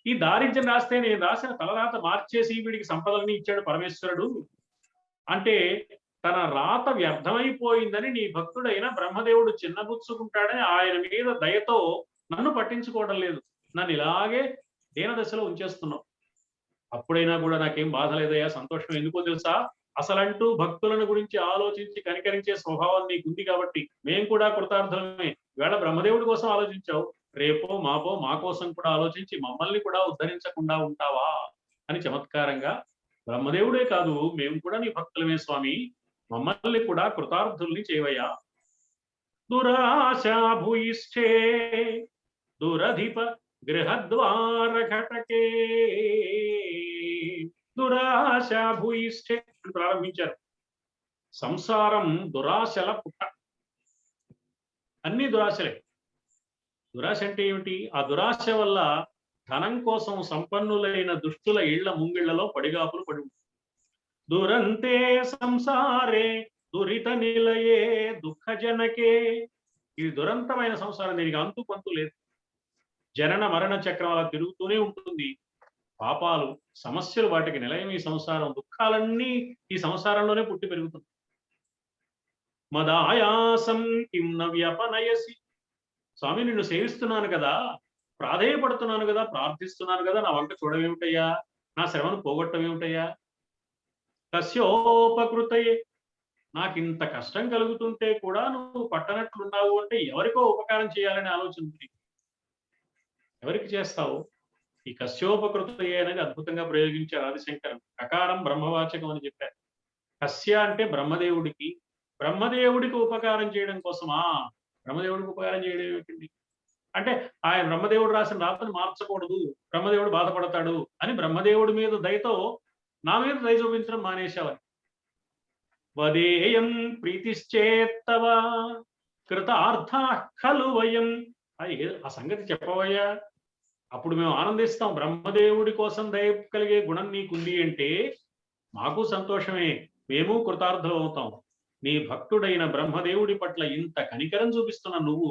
ఈ దారిద్ర్యం రాస్తే నేను రాసిన తలరాత మార్చేసి వీడికి సంపదలని ఇచ్చాడు పరమేశ్వరుడు అంటే తన రాత వ్యర్థమైపోయిందని నీ భక్తుడైన బ్రహ్మదేవుడు చిన్నబుచ్చుకుంటాడని ఆయన మీద దయతో నన్ను పట్టించుకోవడం లేదు, నన్ను ఇలాగే దీనదశలో ఉంచేస్తున్నావు. అప్పుడైనా కూడా నాకేం బాధ లేదయ్యా, సంతోషం. ఎందుకో తెలుసా? అసలంటూ భక్తులను గురించి ఆలోచించి కనికరించే స్వభావం నీకుంది కాబట్టి మేము కూడా కృతార్థమే. ఇవాళ బ్రహ్మదేవుడి కోసం ఆలోచించావు, రేపో మాపో మా కోసం కూడా ఆలోచించి మమ్మల్ని కూడా ఉద్ధరించకుండా ఉంటావా అని చమత్కారంగా, బ్రహ్మదేవుడే కాదు మేము కూడా నీ భక్తులమే స్వామి, మమ్మల్ని కూడా కృతార్థుల్ని చేయవయ్యా. దురాశా భూయిష్ఠే దురధిప గృహద్వార ఘటకే. దురాశ భూయిష్ఠే అని ప్రారంభించారు. సంసారం దురాశల పుట్ట. అన్ని దురాశలే. దురాశ అంటే ఏమిటి? ఆ దురాశ వల్ల ధనం కోసం సంపన్నులైన దుష్టుల ఇళ్ల ముంగిళ్లలో పడిగాపులు పడి ఉంటుంది. దురంతే సంసారే దురిత నిలయే దుఃఖజనకే. ఇది దురంతమైన సంసారం, దీనికి అంతు పంతు లేదు. జనన మరణ చక్రం అలా తిరుగుతూనే ఉంటుంది. పాపాలు, సమస్యలు వాటికి నిలయం ఈ సంసారం. దుఃఖాలన్నీ ఈ సంసారంలోనే పుట్టి పెరుగుతుంది. మదాయాసం కిం న వ్యపనయసి. స్వామి నిన్ను సేవిస్తున్నాను కదా, ప్రాధేయపడుతున్నాను కదా, ప్రార్థిస్తున్నాను కదా, నా వంక చూడవేమిటయ్యా, నా శ్రమను పోగొట్టవేమిటయ్యా. కస్యోపకృతయే, నాకు ఇంత కష్టం కలుగుతుంటే కూడా నువ్వు పట్టనట్లున్నావు అంటే ఎవరికో ఉపకారం చేయాలనే ఆలోచన ఉంది. ఎవరికి చేస్తావు? ఈ కస్యోపకృతయే అనేది అద్భుతంగా ప్రయోగించారు ఆదిశంకరం. అకారం బ్రహ్మవాచకం అని చెప్పారు. కస్య అంటే బ్రహ్మదేవుడికి, బ్రహ్మదేవుడికి ఉపకారం చేయడం కోసమా? బ్రహ్మదేవుడికి ఉపకారం చేయడం ఏమిటండి అంటే ఆయన బ్రహ్మదేవుడు రాసిన రాతను మార్చకూడదు, బ్రహ్మదేవుడు బాధపడతాడు అని బ్రహ్మదేవుడి మీద దయతో నా మీద దయ చూపించడం మానేశావని. వదేయం ప్రీతిశ్చేత్తవ కృతార్థ ఖలు వయం. ఆ సంగతి చెప్పవయ్యా, అప్పుడు మేము ఆనందిస్తాం. బ్రహ్మదేవుడి కోసం దయ కలిగే గుణం నీకుంది అంటే మాకు సంతోషమే, మేము కృతార్థం అవుతాం. నీ భక్తుడైన బ్రహ్మదేవుడి పట్ల ఇంత కనికరం చూపిస్తున్న నువ్వు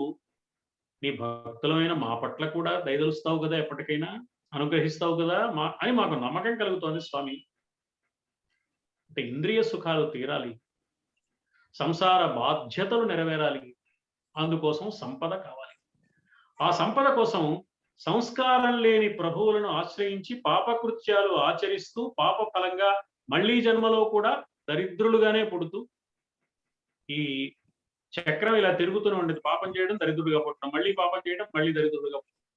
నీ భక్తులమైన మా పట్ల కూడా దయదలుస్తావు కదా, ఎప్పటికైనా అనుగ్రహిస్తావు కదా అని మాకు నమ్మకం కలుగుతోంది స్వామి. అంటే ఇంద్రియ సుఖాలు తీరాలి, సంసార బాధ్యతలు నెరవేరాలి, అందుకోసం సంపద కావాలి. ఆ సంపద కోసం సంస్కారం లేని ప్రభువులను ఆశ్రయించి పాపకృత్యాలు ఆచరిస్తూ పాప ఫలంగా మళ్లీ జన్మలో కూడా దరిద్రులుగానే పుడుతూ ఈ చక్రం ఇలా తిరుగుతూనే ఉండేది. పాపం చేయడం, దరిద్రుడిగా పుట్టడం, మళ్ళీ పాపం చేయడం, మళ్ళీ దరిద్రుడిగా పుట్టడం.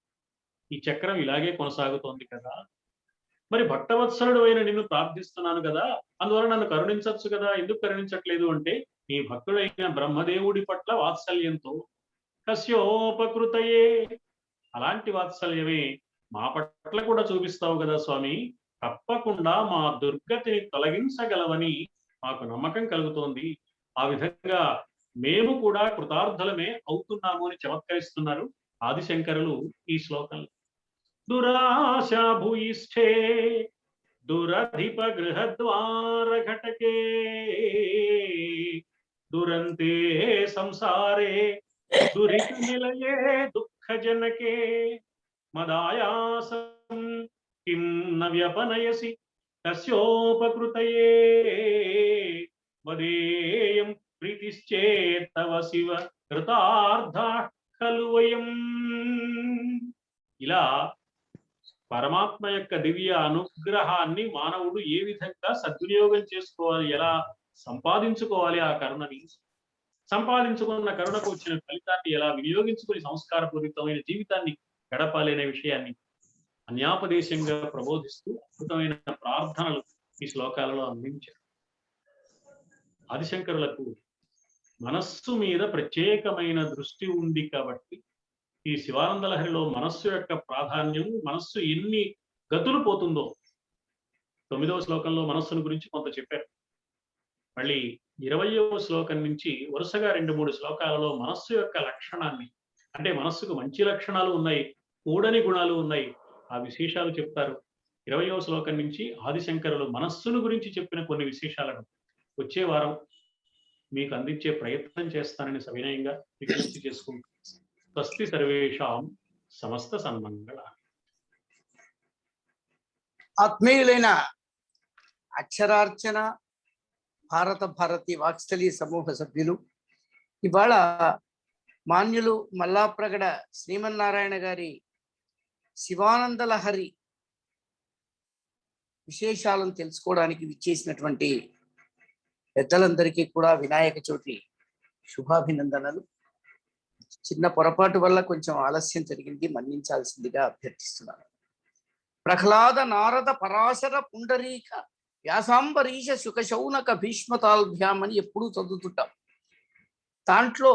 ఈ చక్రం ఇలాగే కొనసాగుతోంది కదా. మరి భక్తవత్సలుడు అయిన నిన్ను ప్రార్థిస్తున్నాను కదా, అందువల్ల నన్ను కరుణించవచ్చు కదా, ఎందుకు కరుణించట్లేదు అంటే నీ భక్తుడైన బ్రహ్మదేవుడి పట్ల వాత్సల్యంతో. కస్యోపకృతయే, అలాంటి వాత్సల్యమే మా పట్ల కూడా చూపిస్తావు కదా స్వామి, తప్పకుండా మా దుర్గతిని తొలగించగలవని మాకు నమ్మకం కలుగుతోంది. ఆ విధంగా మేము కూడా కృతార్థులమే అవుతున్నాము అని చమత్కరిస్తున్నారు ఆదిశంకరులు ఈ శ్లోకంలో. దురాశ భూయిష్ఠే దురధిప గృహద్వార ఘటకే దురంతే సంసారే దురిత నిలయే దుఃఖజనకే మదాయాసం కిం న వ్యపనయసి కస్యోపకృతయే వదేయం ప్రీతిశ్చేత్తవ శివ కృతార్థ ఖలు వయం. ఇలా పరమాత్మ యొక్క దివ్య అనుగ్రహాన్ని మానవుడు ఏ విధంగా సద్వినియోగం చేసుకోవాలి, ఎలా సంపాదించుకోవాలి, ఆ కరుణని సంపాదించుకున్న కరుణకు వచ్చిన ఫలితాన్ని ఎలా వినియోగించుకుని సంస్కారపూరితమైన జీవితాన్ని గడపాలి అనే విషయాన్ని అన్యాపదేశంగా ప్రబోధిస్తూ అద్భుతమైన ప్రార్థనలు ఈ శ్లోకాలలో అందించారు. ఆదిశంకరులకు మనస్సు మీద ప్రత్యేకమైన దృష్టి ఉంది కాబట్టి ఈ శివానంద లహరిలో మనస్సు యొక్క ప్రాధాన్యం, మనస్సు ఎన్ని గతులు పోతుందో 9వ శ్లోకంలో మనస్సును గురించి కొంత చెప్పారు. మళ్ళీ 20వ శ్లోకం నుంచి వరుసగా 2-3 శ్లోకాలలో మనస్సు యొక్క లక్షణాన్ని, అంటే మనస్సుకు మంచి లక్షణాలు ఉన్నాయి, కూడని గుణాలు ఉన్నాయి, ఆ విశేషాలు చెప్తారు. 20వ శ్లోకం నుంచి ఆదిశంకరులు మనస్సును గురించి చెప్పిన కొన్ని విశేషాలను వచ్చే వారం మీకు అందించే ప్రయత్నం చేస్తానని సవినయంగా విజ్ఞప్తి చేసుకుంటూ స్వస్తి సర్వేషాం సమస్త సన్మంగళ. ఆత్మీయులైన అక్షరార్చన భారత భారతి వాత్సల్య సమూహ సభ్యులు, ఇవాళ మాన్యులు మల్లాప్రగడ శ్రీమన్నారాయణ గారి శివానంద లహరి విశేషాలను తెలుసుకోవడానికి విచ్చేసినటువంటి పెద్దలందరికీ కూడా వినాయక చవితి శుభాభినందనలు. చిన్న పొరపాటు వల్ల కొంచెం ఆలస్యం జరిగింది, మన్నించాల్సిందిగా అభ్యర్థిస్తున్నాను. ప్రహ్లాద నారద పరాశర పుండరీక వ్యాసాంబరీష శుకశౌనక భీష్మతాల్భ్యాం అని ఎప్పుడూ చదువుతుంటాం. దాంట్లో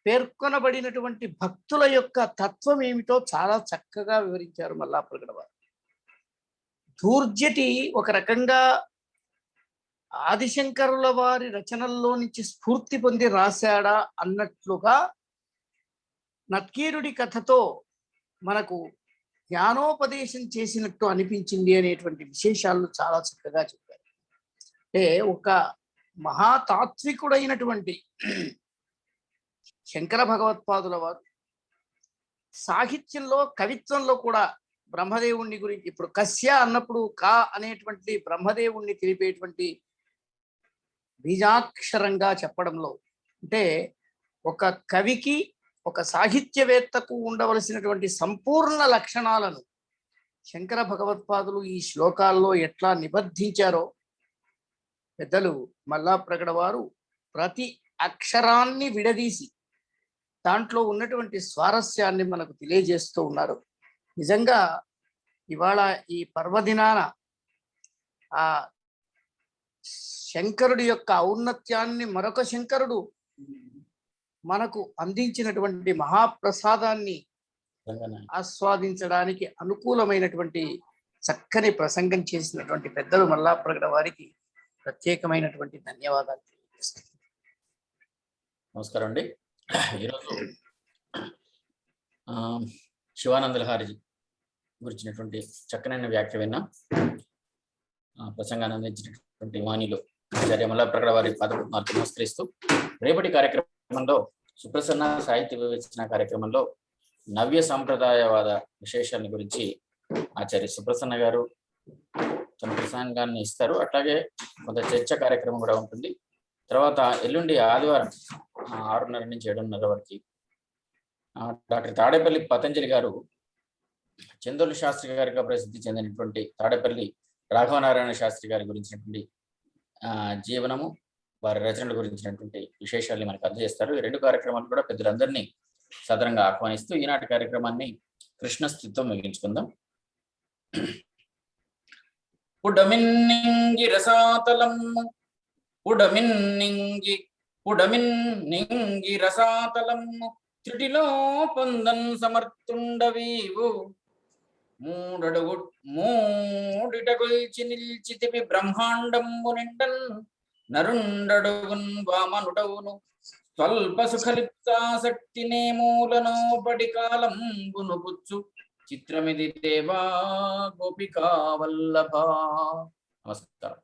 పేర్కొనబడినటువంటి భక్తుల యొక్క తత్వం ఏమిటో చాలా చక్కగా వివరించారు మల్లాప్రగడ వారు. ధూర్జటి ఒక రకంగా ఆదిశంకరుల వారి రచనల్లో నుంచి స్ఫూర్తి పొంది రాశాడా అన్నట్లుగా నత్కీరుడి కథతో మనకు జ్ఞానోపదేశం చేసినట్టు అనిపించింది అనేటువంటి విశేషాలను చాలా చక్కగా చెప్పారు. అంటే ఒక మహాతాత్వికుడైనటువంటి శంకర భగవత్పాదుల వారు సాహిత్యంలో, కవిత్వంలో కూడా బ్రహ్మదేవుణ్ణి గురించి, ఇప్పుడు కస్య అన్నప్పుడు కా అనేటువంటి బ్రహ్మదేవుణ్ణి తెలిపేటువంటి బీజాక్షరంగా చెప్పడంలో అంటే ఒక కవికి ఒక సాహిత్యవేత్తకు ఉండవలసినటువంటి సంపూర్ణ లక్షణాలను శంకర భగవత్పాదులు ఈ శ్లోకాల్లో ఎట్లా నిబద్ధించారో పెద్దలు మల్లాప్రగడ వారు ప్రతి అక్షరాన్ని విడదీసి దాంట్లో ఉన్నటువంటి స్వారస్యాన్ని మనకు తెలియజేస్తూ ఉన్నారు. నిజంగా ఇవాళ ఈ పర్వదినాన ఆ శంకరుడి యొక్క ఔన్నత్యాన్ని మరొక శంకరుడు మనకు అందించినటువంటి మహాప్రసాదాన్ని ఆస్వాదించడానికి అనుకూలమైనటువంటి చక్కని ప్రసంగం చేసినటువంటి పెద్దలు మల్లాప్రగడ వారికి ప్రత్యేకమైనటువంటి ధన్యవాదాలు తెలియజేస్తున్నాను. నమస్కారం అండి. ఈరోజు శివానంద లహరి గురించినటువంటి చక్కనైన వ్యాఖ్య విన్నాం. ప్రసంగాన్ని అందించినటువంటి వాణిలో ఆచార్య మల్లాప్రగడ వారి పాదపద్మాలకు నమస్కరిస్తూ రేపటి కార్యక్రమంలో సుప్రసన్న సాహిత్య వివేచన కార్యక్రమంలో నవ్య సాంప్రదాయవాద విశేషాల గురించి ఆచార్య సుప్రసన్న గారు తన ప్రసంగాన్ని ఇస్తారు. అట్లాగే కొంత చర్చ కార్యక్రమం కూడా ఉంటుంది. తర్వాత ఎల్లుండి ఆదివారం 6:30 నుంచి 7:30 వరకు డాక్టర్ తాడేపల్లి పతంజలి గారు చందోలు శాస్త్రి గారిగా ప్రసిద్ధి చెందినటువంటి తాడేపల్లి రాఘవనారాయణ శాస్త్రి గారి గురించినటువంటి జీవనము, వారి రచనల గురించినటువంటి విశేషాలని మనకు అందజేస్తారు. ఈ 2 కార్యక్రమాలు కూడా పెద్దలందరినీ సదరంగా ఆహ్వానిస్తూ ఈనాటి కార్యక్రమాన్ని కృష్ణస్థితితో ముగించుకుందాం. పుడమిన్నింగి రసాతలం పుడమిన్నింగి రసాతలం త్రుటిలో పొందన్ సమర్థుండవీవు మూడిటగొల్చి నిల్చితివి బ్రహ్మాండంబు నిండన్ నరుండడుగున్ వామనుడవును స్వల్ప సుఖలిప్తాసక్తి నేమూలనో పడి కాలంబును పుచ్చు చిత్రమిది దేవా గోపికా వల్లభ. నమస్కారం.